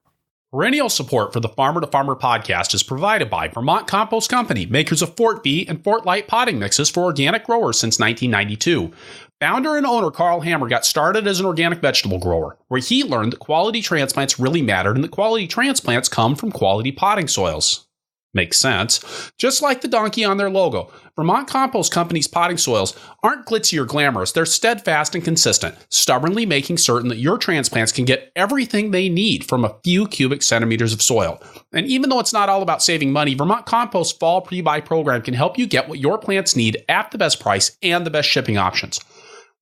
Perennial support for the Farmer to Farmer podcast is provided by Vermont Compost Company, makers of Fort V and Fort Light potting mixes for organic growers since 1992. Founder and owner Carl Hammer got started as an organic vegetable grower, where he learned that quality transplants really mattered and that quality transplants come from quality potting soils. Makes sense. Just like the donkey on their logo, Vermont Compost Company's potting soils aren't glitzy or glamorous. They're steadfast and consistent, stubbornly making certain that your transplants can get everything they need from a few cubic centimeters of soil. And even though it's not all about saving money, Vermont Compost's fall pre-buy program can help you get what your plants need at the best price and the best shipping options.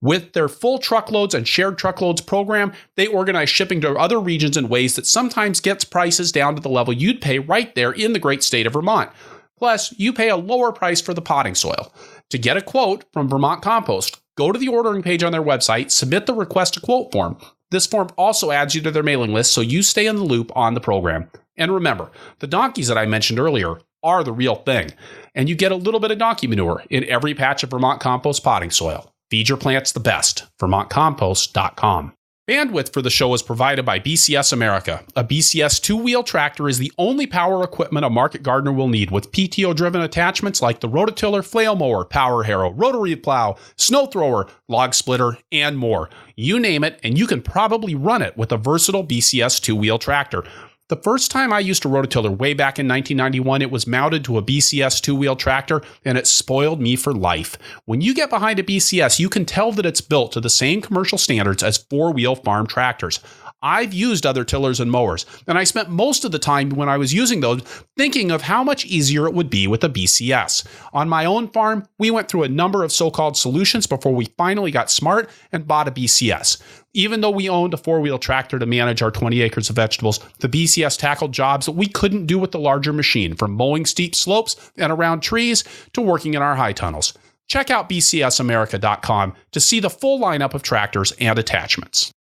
With their full truckloads and shared truckloads program, they organize shipping to other regions in ways that sometimes gets prices down to the level you'd pay right there in the great state of Vermont. Plus, you pay a lower price for the potting soil. To get a quote from Vermont Compost, go to the ordering page on their website, submit the request a quote form. This form also adds you to their mailing list so you stay in the loop on the program. And remember, the donkeys that I mentioned earlier are the real thing. And you get a little bit of donkey manure in every patch of Vermont Compost potting soil. Feed your plants the best. VermontCompost.com. Bandwidth for the show is provided by BCS America. A BCS 2-wheel tractor is the only power equipment a market gardener will need, with PTO-driven attachments like the rototiller, flail mower, power harrow, rotary plow, snow thrower, log splitter, and more. You name it, and you can probably run it with a versatile BCS 2-wheel tractor. The first time I used a rototiller way back in 1991, it was mounted to a BCS two-wheel tractor, and it spoiled me for life. When you get behind a BCS, you can tell that it's built to the same commercial standards as four-wheel farm tractors. I've used other tillers and mowers, and I spent most of the time when I was using those thinking of how much easier it would be with a BCS. On my own farm, we went through a number of so-called solutions before we finally got smart and bought a BCS. Even though we owned a four-wheel tractor to manage our 20 acres of vegetables, the BCS tackled jobs that we couldn't do with the larger machine, from mowing steep slopes and around trees to working in our high tunnels. Check out bcsamerica.com to see the full lineup of tractors and attachments.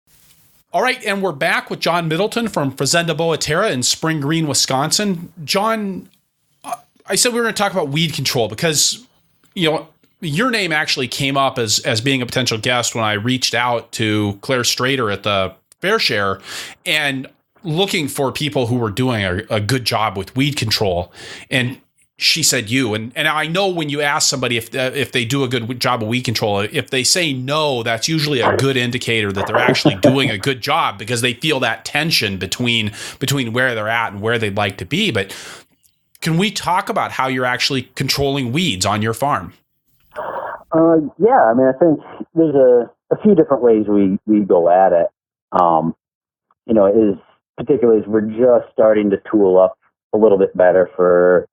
All right, and we're back with John Middleton from Fazenda Boa Terra in Spring Green, Wisconsin. John, I said we were going to talk about weed control because, your name actually came up as being a potential guest when I reached out to Claire Strader at the Fair Share and looking for people who were doing a good job with weed control. And she said you. And I know when you ask somebody if they do a good job of weed control, if they say no, that's usually a good indicator that they're actually doing a good job because they feel that tension between where they're at and where they'd like to be. But can we talk about how you're actually controlling weeds on your farm? Yeah, I mean, I think there's a few different ways we go at it. Particularly as we're just starting to tool up a little bit better for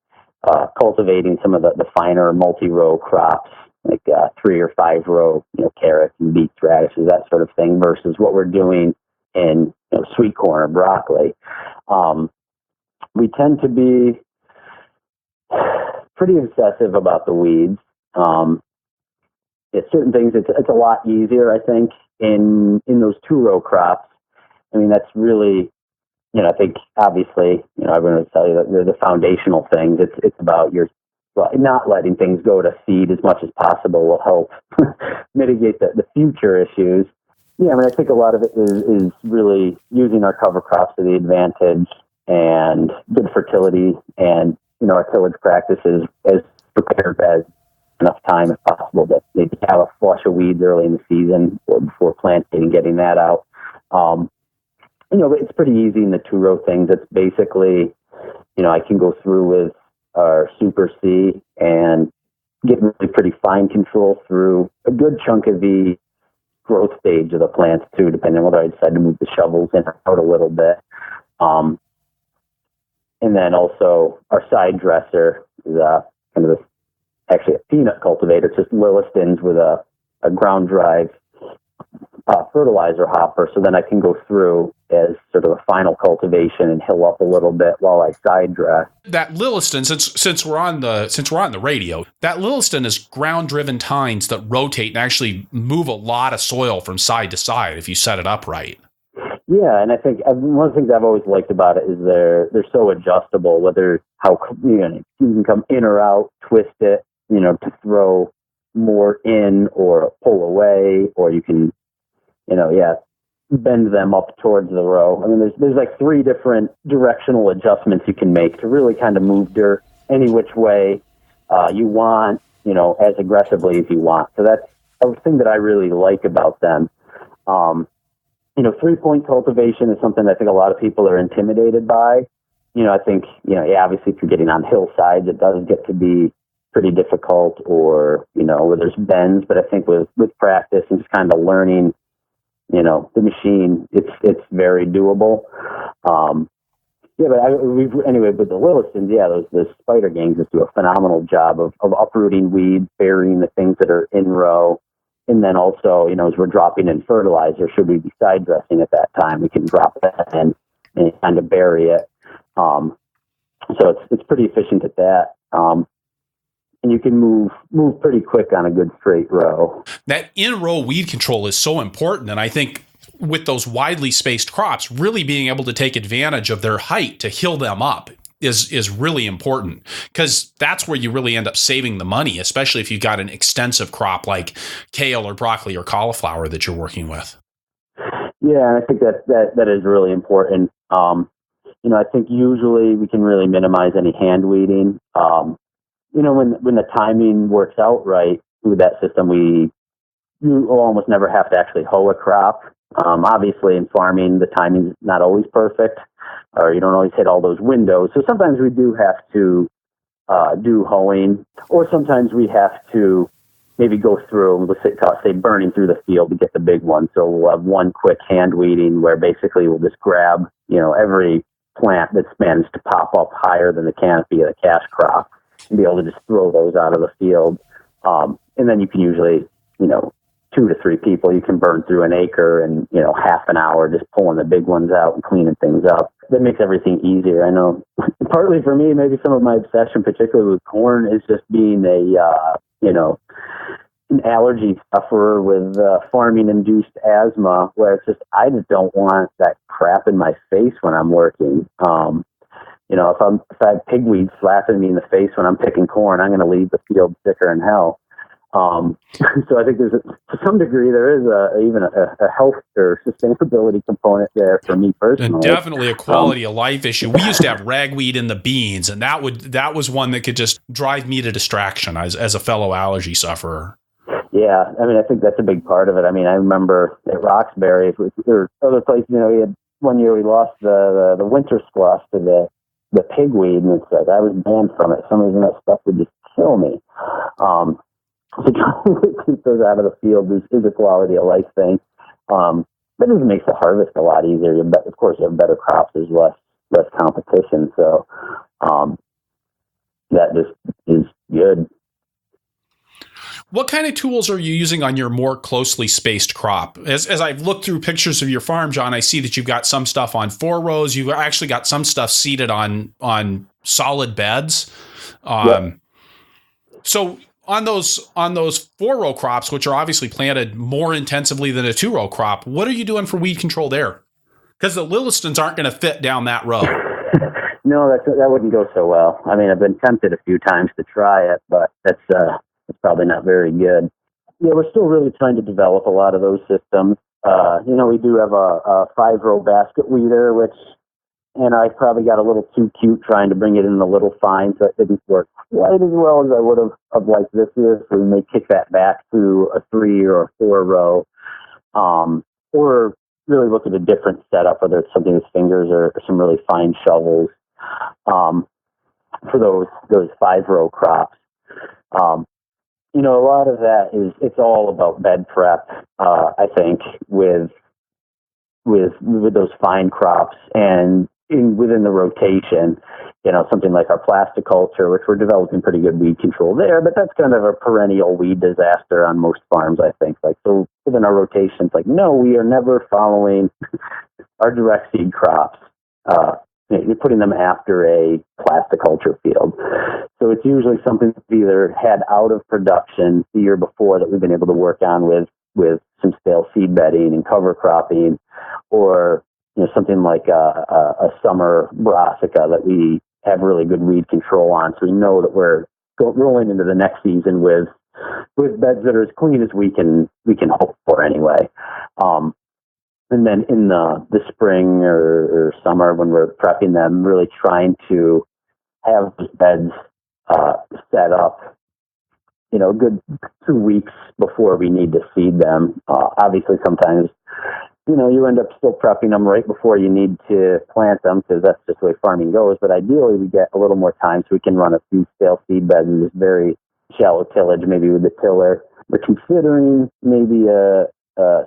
cultivating some of the finer multi-row crops, like 3 or 5 row, carrots and beets, radishes, that sort of thing, versus what we're doing in sweet corn or broccoli. We tend to be pretty obsessive about the weeds. Certain things, it's a lot easier, I think, in those 2-row crops. I mean, that's really, I think obviously, I'm going to tell you that they're the foundational things. It's about not letting things go to seed as much as possible will help mitigate the future issues. Yeah, I mean, I think a lot of it is really using our cover crops to the advantage and good fertility and, our tillage practices as prepared as enough time if possible to maybe have a flush of weeds early in the season or before planting and getting that out. But it's pretty easy in the 2-row things. It's basically, I can go through with our Super C and get really pretty fine control through a good chunk of the growth stage of the plants too, depending on whether I decide to move the shovels in or out a little bit. And then also our side dresser is kind of actually a peanut cultivator. It's just Lillistons with a ground drive fertilizer hopper. So then I can go through as sort of a final cultivation and hill up a little bit while I side dress. That Lilliston, since we're on the radio, that Lilliston is ground driven tines that rotate and actually move a lot of soil from side to side if you set it up right. Yeah, and I think one of the things I've always liked about it is they're so adjustable, whether how you can come in or out, twist it, to throw more in or pull away, or you can, bend them up towards the row. I mean, there's like 3 different directional adjustments you can make to really kind of move dirt any which way you want, as aggressively as you want. So that's a thing that I really like about them. 3-point cultivation is something I think a lot of people are intimidated by. I think, obviously if you're getting on hillsides, it does get to be pretty difficult or, where there's bends, but I think with practice and just kind of learning, the machine, it's very doable. Anyway, with the Lillistons, those spider gangs just do a phenomenal job of uprooting weeds, burying the things that are in row. And then also, as we're dropping in fertilizer, should we be side dressing at that time, we can drop that in and kind of bury it. So it's pretty efficient at that. And you can move pretty quick on a good straight row. That in-row weed control is so important, and I think with those widely spaced crops, really being able to take advantage of their height to hill them up is really important, because that's where you really end up saving the money, especially if you've got an extensive crop like kale or broccoli or cauliflower that you're working with. Yeah, I think that is really important. I think usually we can really minimize any hand weeding. When the timing works out right with that system, you almost never have to actually hoe a crop. Obviously in farming, the timing's not always perfect. or you don't always hit all those windows. So sometimes we do have to do hoeing, or sometimes we have to maybe go through, let's say burning through the field to get the big one. So we'll have one quick hand weeding where basically we'll just grab, every plant that's managed to pop up higher than the canopy of the cash crop and be able to just throw those out of the field. And then you can usually, 2 to 3 people, you can burn through an acre in, half an hour, just pulling the big ones out and cleaning things up. That makes everything easier. I know partly for me, maybe some of my obsession, particularly with corn, is just being an allergy sufferer with farming-induced asthma, where it's just, I just don't want that crap in my face when I'm working. If I have pigweed slapping me in the face when I'm picking corn, I'm going to leave the field sicker than hell. So I think to some degree, there is even a health or sustainability component there for me personally. And definitely a quality of life issue. We used to have ragweed in the beans, and that was one that could just drive me to distraction as a fellow allergy sufferer. Yeah, I think that's a big part of it. I remember at Roxbury, or other places, one year we lost the winter squash to the pigweed, and it's like I was banned from it. Some reason that stuff would just kill me. So trying to keep those out of the field is a quality of life thing. But it just makes the harvest a lot easier. Of course, you have better crops. There's less competition. So that just is good. What kind of tools are you using on your more closely spaced crop? As I've looked through pictures of your farm, John, I see that you've got some stuff on 4 rows. You've actually got some stuff seeded on solid beds. Yep. So on those 4-row crops, which are obviously planted more intensively than a 2-row crop, what are you doing for weed control there? Because the Lillistons aren't going to fit down that row. No, that wouldn't go so well. I've been tempted a few times to try it, but it's probably not very good. Yeah, we're still really trying to develop a lot of those systems. We do have a 5-row basket weeder, which, I probably got a little too cute trying to bring it in a little fine, so it didn't work quite as well as I would have liked this year. So we may kick that back to a 3 or a 4-row, or really look at a different setup, whether it's something with fingers or some really fine shovels, for those 5-row crops. A lot of that it's all about bed prep, I think, with those fine crops, and within the rotation, something like our plasticulture, which we're developing pretty good weed control there, but that's kind of a perennial weed disaster on most farms, I think. So within our rotations, no, we are never following our direct seed crops. You're putting them after a plasticulture field. So it's usually something that's either had out of production the year before that we've been able to work on with some stale seed bedding and cover cropping, or something like a summer brassica that we have really good weed control on. So we know that we're rolling into the next season with beds that are as clean as we can hope for anyway. And then in the spring or summer, when we're prepping them, really trying to have those beds set up, a good 2 weeks before we need to seed them. Obviously, sometimes, you end up still prepping them right before you need to plant them, because that's just the way farming goes. But ideally, we get a little more time so we can run a few stale seed beds and just very shallow tillage, maybe with the tiller. We're considering maybe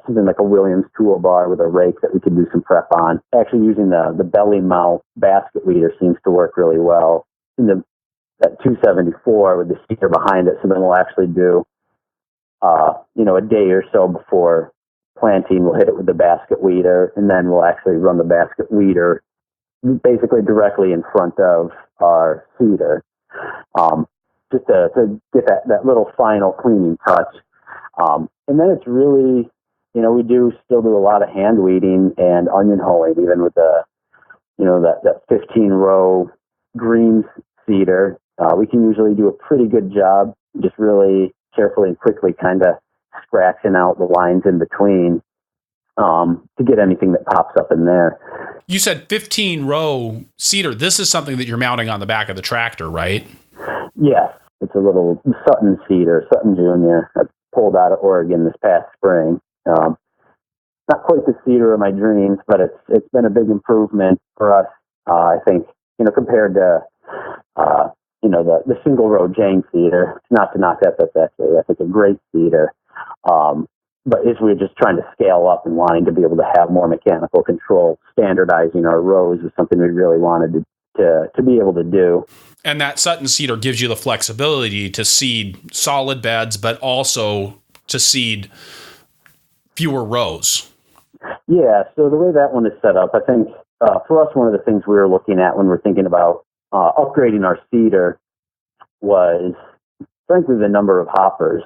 something like a Williams toolbar with a rake that we could do some prep on. Actually, using the belly mount basket weeder seems to work really well. That 274 with the seeder behind it, so then we'll actually do, a day or so before planting, we'll hit it with the basket weeder, and then we'll actually run the basket weeder basically directly in front of our seeder, just to get that little final cleaning touch. And then it's really, we do still do a lot of hand weeding and onion hoeing, even with that 15-row green seeder. We can usually do a pretty good job, just really carefully and quickly kind of scratching out the lines in between to get anything that pops up in there. You said 15-row cedar. This is something that you're mounting on the back of the tractor, right? Yes. It's a little Sutton cedar, Sutton Junior. I pulled out of Oregon this past spring. Not quite the cedar of my dreams, but it's been a big improvement for us I think, compared to, the single row Jane seeder, not to knock that, that's actually, I think, a great seeder. But as we're just trying to scale up and wanting to be able to have more mechanical control, standardizing our rows is something we really wanted to be able to do. And that Sutton seeder gives you the flexibility to seed solid beds, but also to seed fewer rows. Yeah, so the way that one is set up, I think for us, one of the things we were looking at when we're thinking about upgrading our seeder was, frankly, the number of hoppers.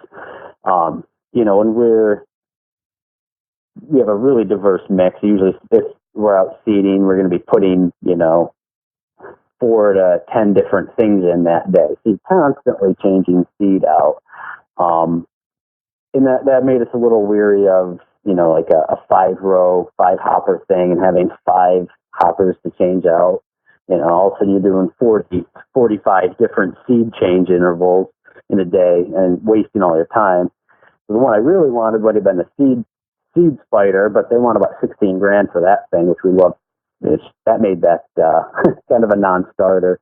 When we have a really diverse mix. Usually, if we're out seeding, we're going to be putting, 4 to 10 different things in that day. So you're constantly changing seed out. And that made us a little weary of, like a 5-row, 5-hopper thing and having 5 hoppers to change out. All of a sudden you're doing 45 different seed change intervals in a day and wasting all your time. So the one I really wanted would have been a seed spider, but they want about $16,000 for that thing, which we love. That made that kind of a non-starter.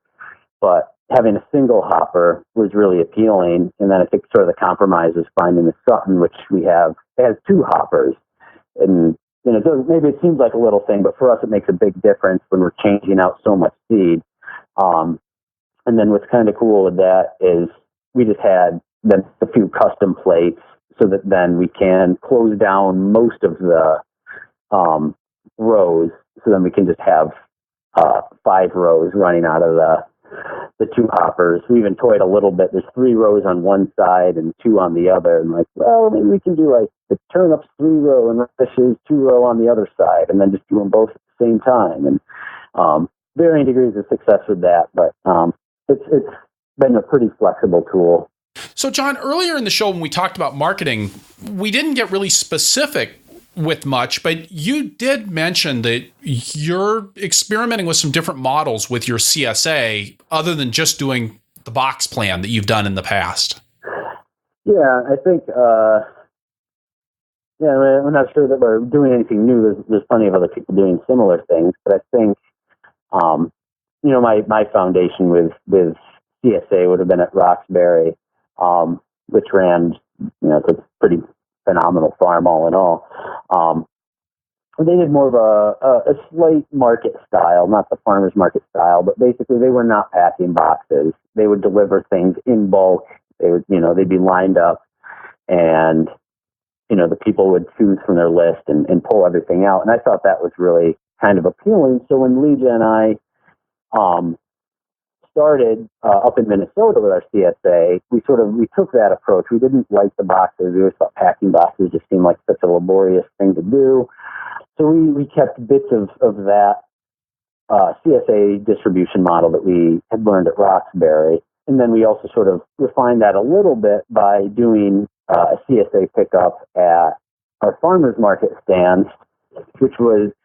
But having a single hopper was really appealing. And then I think sort of the compromise is finding the Sutton, which it has 2 hoppers. And, maybe it seems like a little thing, but for us it makes a big difference when we're changing out so much seed. And then what's kind of cool with that is we just had a few custom plates so that then we can close down most of the rows. So then we can just have 5 rows running out of the 2 hoppers. We even toyed a little bit. There's 3 rows on one side and 2 on the other. And maybe we can do the turnips 3-row and radishes 2-row on the other side, and then just do them both at the same time. And varying degrees of success with that, but it's been a pretty flexible tool. So, John, earlier in the show when we talked about marketing, we didn't get really specific with much, but you did mention that you're experimenting with some different models with your CSA other than just doing the box plan that you've done in the past. Yeah, I think, I'm not sure that we're doing anything new. There's plenty of other people doing similar things, but I think, my foundation with CSA would have been at Roxbury, which ran, it's a pretty phenomenal farm all in all. They did more of a slight market style, not the farmer's market style, but basically they were not packing boxes. They would deliver things in bulk. They would, they'd be lined up, and, the people would choose from their list and pull everything out. And I thought that was really kind of appealing. So when Lidia and I started up in Minnesota with our CSA, we took that approach. We didn't like the boxes. We always thought packing boxes just seemed like such a laborious thing to do. So we kept bits of that CSA distribution model that we had learned at Roxbury. And then we also sort of refined that a little bit by doing a CSA pickup at our farmers market stands, which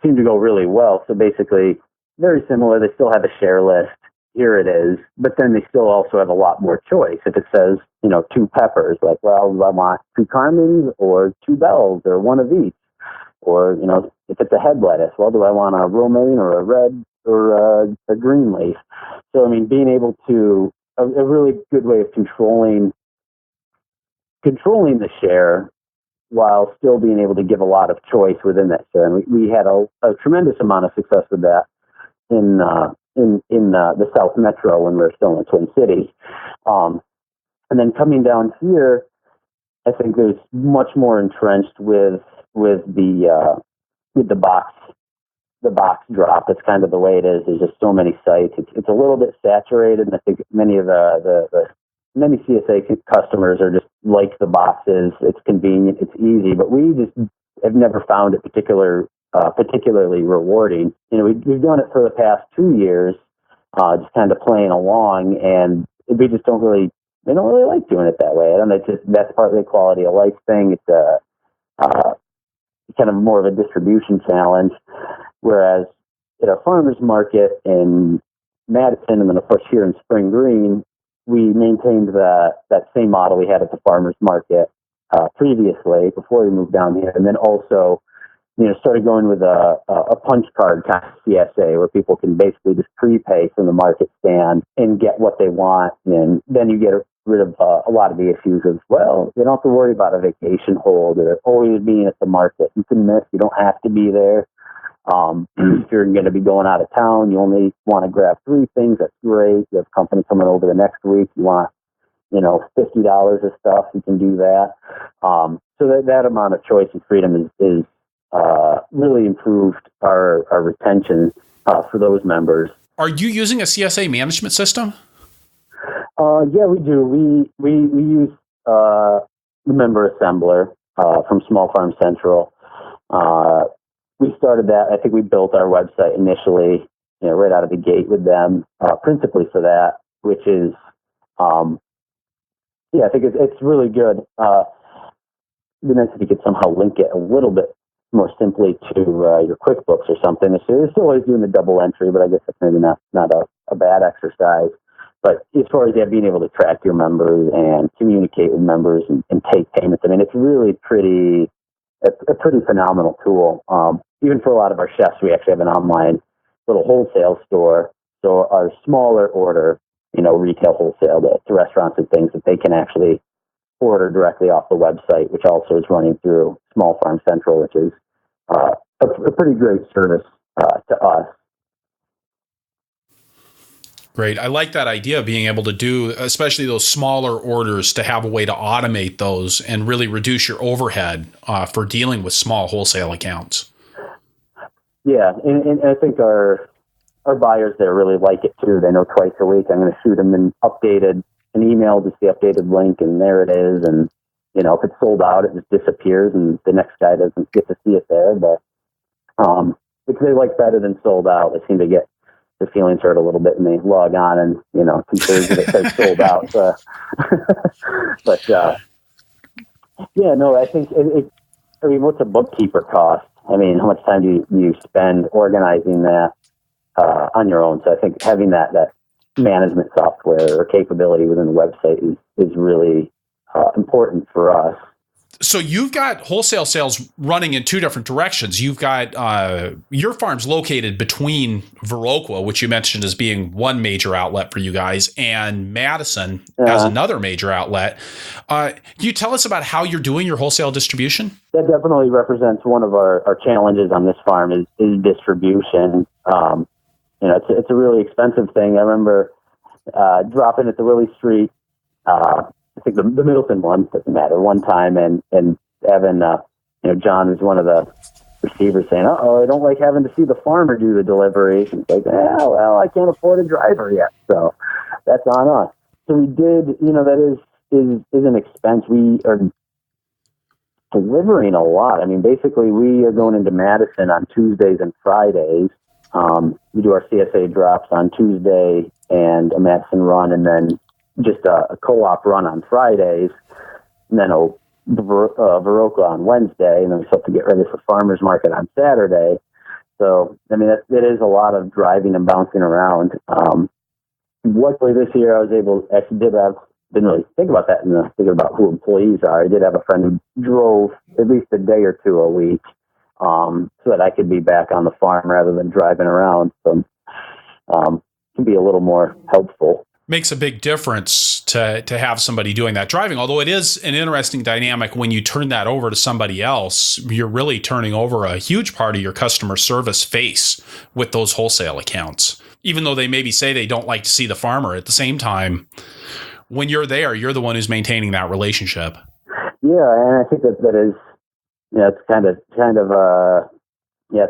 seemed to go really well. So basically, very similar. They still have a share list. Here it is. But then they still also have a lot more choice. If it says, 2 peppers, do I want 2 Carmens or 2 Bells or one of each? Or, if it's a head lettuce, do I want a romaine or a red or a green leaf? So, being able to, a really good way of controlling the share while still being able to give a lot of choice within that share. And we had a tremendous amount of success with that in the South Metro when we were still in the Twin Cities. And then coming down here, I think there's much more entrenched with the box drop. It's kind of the way it is. There's just so many sites. It's a little bit saturated, and I think many of many CSA customers are just like the boxes. It's convenient, it's easy, but we just have never found it particularly rewarding. We've done it for the past 2 years, just kind of playing along, and we just don't really like doing it that way. I don't know. That's partly a quality of life thing. It's kind of more of a distribution challenge. Whereas at our farmers market in Madison, and then of course here in Spring Green, we maintained that same model we had at the farmers market previously before we moved down here, and then also started going with a punch card kind of CSA where people can basically just prepay from the market stand and get what they want. And then you get rid of a lot of the issues of, well, you don't have to worry about a vacation hold or always being at the market. You can miss, you don't have to be there. If you're going to be going out of town, you only want to grab 3 things. That's great. You have company coming over the next week. You want, $50 of stuff. You can do that. So that amount of choice and freedom is really improved our retention for those members. Are you using a CSA management system? Yeah, we do. We use the member assembler from Small Farm Central. We started that. I think we built our website initially, right out of the gate with them, principally for that, which is, I think it's really good. It'd be nice if you could somehow link it a little bit more simply to your QuickBooks or something. It's still always doing the double entry, but I guess that's maybe not a bad exercise. But as far as being able to track your members and communicate with members and take payments, I mean, it's really a pretty phenomenal tool. Even for a lot of our chefs, we actually have an online little wholesale store. So our smaller order, retail wholesale to restaurants and things that they can actually order directly off the website, which also is running through Small Farm Central, which is a pretty great service to us. Great. I like that idea of being able to do, especially those smaller orders, to have a way to automate those and really reduce your overhead for dealing with small wholesale accounts. Yeah, and I think our buyers there really like it too. They know twice a week I'm going to shoot them an email, just the updated link, and there it is. And if it's sold out, it just disappears, and the next guy doesn't get to see it there. But because they like better than sold out, they seem to get the feelings hurt a little bit, and they log on and 2/3 of it says sold out. But I think what's a bookkeeper cost? I mean, how much time do you spend organizing that on your own? So I think having that management software or capability within the website is really important for us. So you've got wholesale sales running in 2 different directions. You've got your farm's located between Viroqua, which you mentioned as being one major outlet for you guys, and Madison as another major outlet. Can you tell us about how you're doing your wholesale distribution? That definitely represents one of our challenges on this farm is distribution. It's a really expensive thing. I remember dropping at the Willie Street, I think the Middleton one, doesn't matter, one time, and having, John is one of the receivers saying, I don't like having to see the farmer do the delivery. And it's like, I can't afford a driver yet, so that's on us. So we did, that is an expense. We are delivering a lot. I mean, basically, we are going into Madison on Tuesdays and Fridays. We do our CSA drops on Tuesday and a Madison run, and then just a co-op run on Fridays, and then a Viroqua on Wednesday, and then we still have to get ready for farmers market on Saturday. So, I mean, it is a lot of driving and bouncing around. Luckily this year didn't really think about that and thinking about who employees are. I did have a friend who drove at least a day or two a week, so that I could be back on the farm rather than driving around. So, can be a little more helpful. Makes a big difference to have somebody doing that driving, although it is an interesting dynamic when you turn that over to somebody else. You're really turning over a huge part of your customer service face with those wholesale accounts, even though they maybe say they don't like to see the farmer. At the same time, when you're there, you're the one who's maintaining that relationship. Yeah, and I think that is, it's kind of a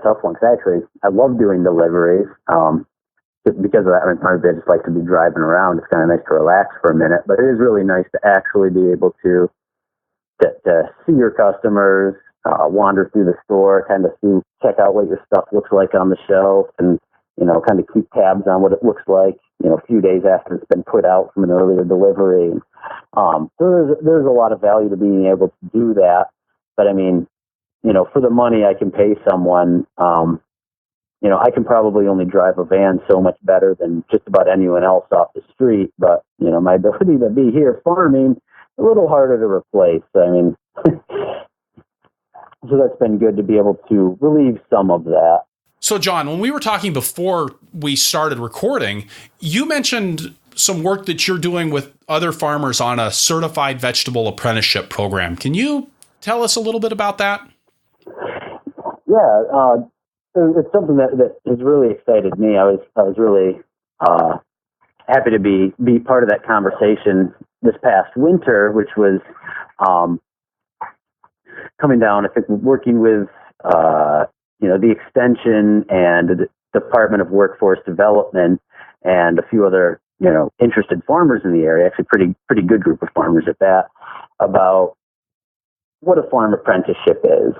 tough one, because actually I love doing deliveries. Just because of that, I just like to be driving around. It's kind of nice to relax for a minute, but it is really nice to actually be able to see your customers, wander through the store, kind of check out what your stuff looks like on the shelf, and kind of keep tabs on what it looks like, a few days after it's been put out from an earlier delivery. So there's a lot of value to being able to do that. But I mean, for the money I can pay someone, I can probably only drive a van so much better than just about anyone else off the street. But, my ability to be here farming, a little harder to replace. I mean, So that's been good to be able to relieve some of that. So, John, when we were talking before we started recording, you mentioned some work that you're doing with other farmers on a certified vegetable apprenticeship program. Can you tell us a little bit about that? Yeah, it's something that has really excited me. I was really happy to be part of that conversation this past winter, which was coming down. I think working with the extension and the Department of Workforce Development and a few other interested farmers in the area. Actually, pretty good group of farmers at that, about what a farm apprenticeship is.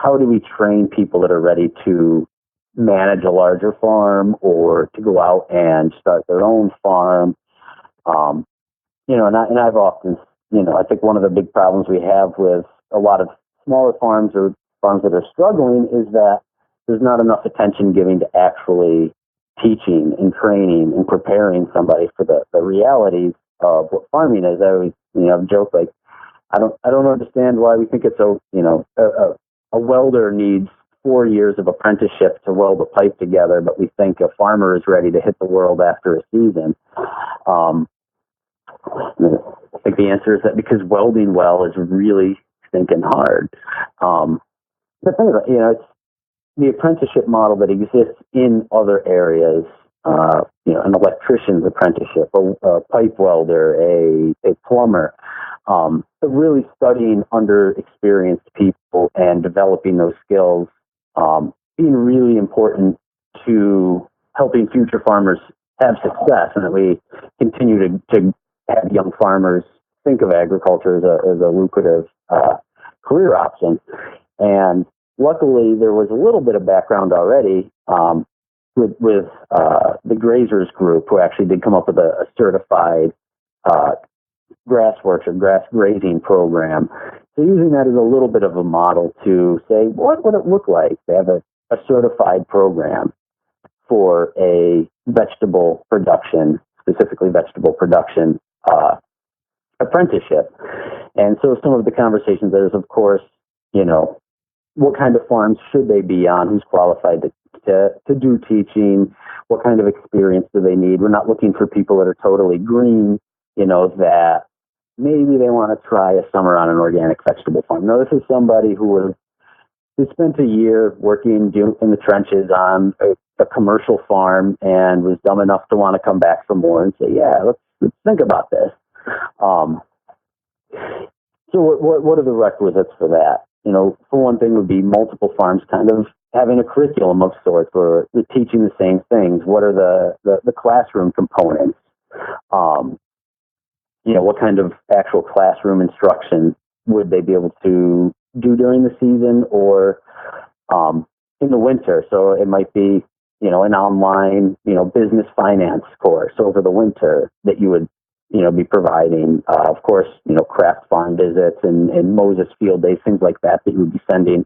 How do we train people that are ready to manage a larger farm or to go out and start their own farm? And I've often, I think one of the big problems we have with a lot of smaller farms or farms that are struggling is that there's not enough attention given to actually teaching and training and preparing somebody for the realities of what farming is. I always, joke like, I don't understand why we think it's a welder needs 4 years of apprenticeship to weld a pipe together, but we think a farmer is ready to hit the world after a season. I think the answer is that because welding well is really stinking hard. The thing about, it's the apprenticeship model that exists in other areas. An electrician's apprenticeship, a pipe welder, a plumber. But really studying under experienced people and developing those skills, being really important to helping future farmers have success, and that we continue to have young farmers think of agriculture as a lucrative career option. And luckily, there was a little bit of background already with the Grazers Group, who actually did come up with a certified grass works or grass grazing program. So using that as a little bit of a model to say, what would it look like to have a certified program for a vegetable production, specifically vegetable production apprenticeship? And so some of the conversations there is, of course, what kind of farms should they be on? Who's qualified to do teaching? What kind of experience do they need? We're not looking for people that are totally green, that maybe they want to try a summer on an organic vegetable farm. No, this is somebody who spent a year working in the trenches on a commercial farm and was dumb enough to want to come back for more and say, yeah, let's think about this. So what are the requisites for that? For one thing would be multiple farms kind of having a curriculum of sorts where they're teaching the same things. What are the classroom components? What kind of actual classroom instruction would they be able to do during the season or in the winter? So it might be, an online, business finance course over the winter that you would, be providing. Of course, craft farm visits and Moses field days, things like that you would be sending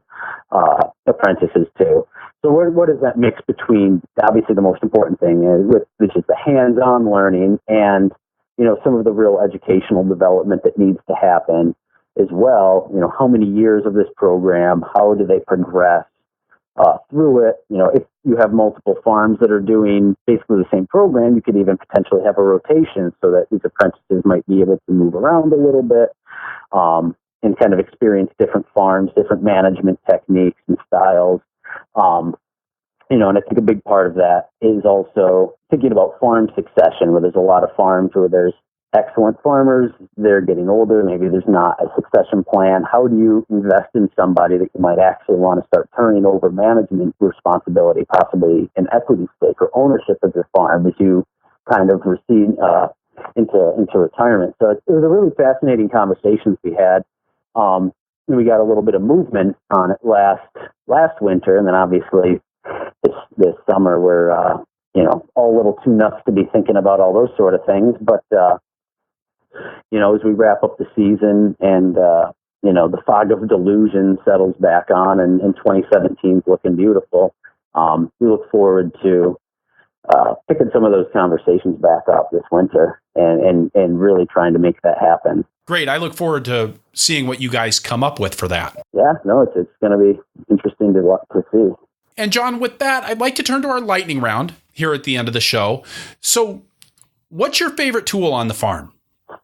apprentices to. So what is that mix between, obviously the most important thing is, which is the hands-on learning and, some of the real educational development that needs to happen as well. How many years of this program, how do they progress through it? If you have multiple farms that are doing basically the same program, you could even potentially have a rotation so that these apprentices might be able to move around a little bit and kind of experience different farms, different management techniques and styles. And I think a big part of that is also thinking about farm succession, where there's a lot of farms where there's excellent farmers, they're getting older, maybe there's not a succession plan. How do you invest in somebody that you might actually want to start turning over management responsibility, possibly an equity stake or ownership of your farm as you kind of recede into retirement? So it was a really fascinating conversation we had. We got a little bit of movement on it last winter, and then obviously this summer we're all a little too nuts to be thinking about all those sort of things. But as we wrap up the season and the fog of delusion settles back on, and 2017 is looking beautiful, we look forward to picking some of those conversations back up this winter and really trying to make that happen. Great. I look forward to seeing what you guys come up with for that. Yeah, no, it's going to be interesting to see. And John, with that, I'd like to turn to our lightning round here at the end of the show. So what's your favorite tool on the farm?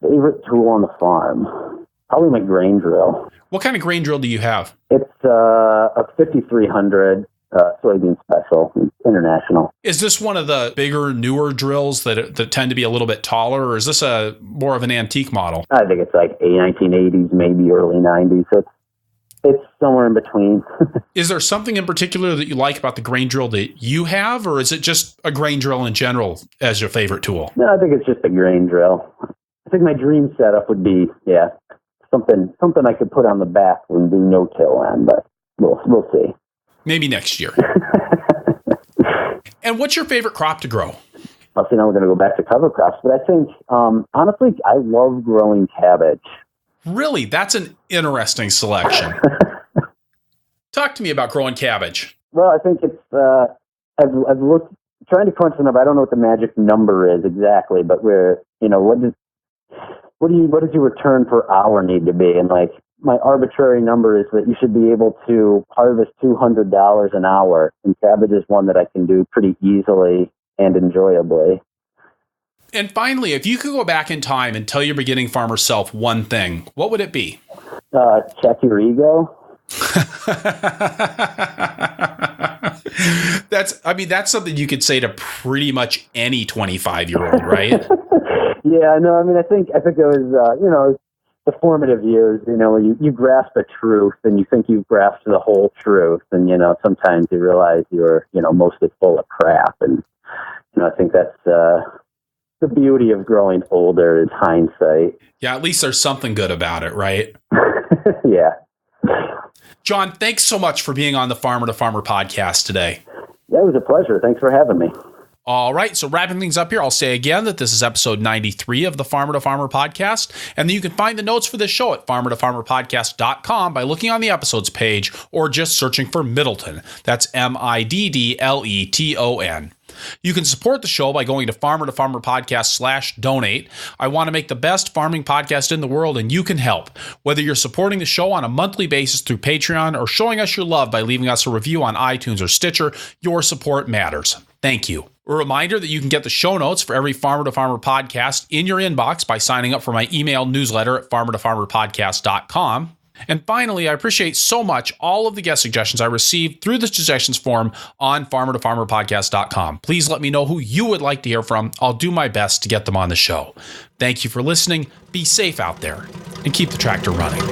Favorite tool on the farm? Probably my grain drill. What kind of grain drill do you have? It's a 5300 soybean special, international. Is this one of the bigger, newer drills that tend to be a little bit taller, or is this a more of an antique model? I think it's like 1980s, maybe early 90s. So it's somewhere in between. Is there something in particular that you like about the grain drill that you have, or is it just a grain drill in general as your favorite tool? No, I think it's just a grain drill. I think my dream setup would be, something I could put on the back and do no-till on, but we'll see. Maybe next year. And what's your favorite crop to grow? Well, now we're going to go back to cover crops, but I think, honestly, I love growing cabbage. Really? That's an interesting selection. Talk to me about growing cabbage. Well, I think it's, I've looked, trying to crunch the number. I don't know what the magic number is exactly, but what does your return per hour need to be? And like, my arbitrary number is that you should be able to harvest $200 an hour, and cabbage is one that I can do pretty easily and enjoyably. And finally, if you could go back in time and tell your beginning farmer self one thing, what would it be? Check your ego. That's something you could say to pretty much any 25-year-old, right? Yeah, no, I mean, I think it was, the formative years, where you grasp a truth and you think you've grasped the whole truth. And, sometimes you realize you're, mostly full of crap. And, I think that's the beauty of growing older is hindsight. Yeah, at least there's something good about it, right? Yeah. John, thanks so much for being on the Farmer to Farmer podcast today. Yeah, it was a pleasure. Thanks for having me. All right, so wrapping things up here, I'll say again that this is episode 93 of the Farmer to Farmer podcast, and then you can find the notes for this show at farmertofarmerpodcast.com by looking on the episodes page or just searching for Middleton. That's Middleton. You can support the show by going to farmertofarmerpodcast.com/donate. I want to make the best farming podcast in the world, and you can help. Whether you're supporting the show on a monthly basis through Patreon or showing us your love by leaving us a review on iTunes or Stitcher, your support matters. Thank you. A reminder that you can get the show notes for every Farmer to Farmer podcast in your inbox by signing up for my email newsletter at farmertofarmerpodcast.com. And finally, I appreciate so much all of the guest suggestions I received through the suggestions form on farmertofarmerpodcast.com. Please let me know who you would like to hear from. I'll do my best to get them on the show. Thank you for listening. Be safe out there and keep the tractor running.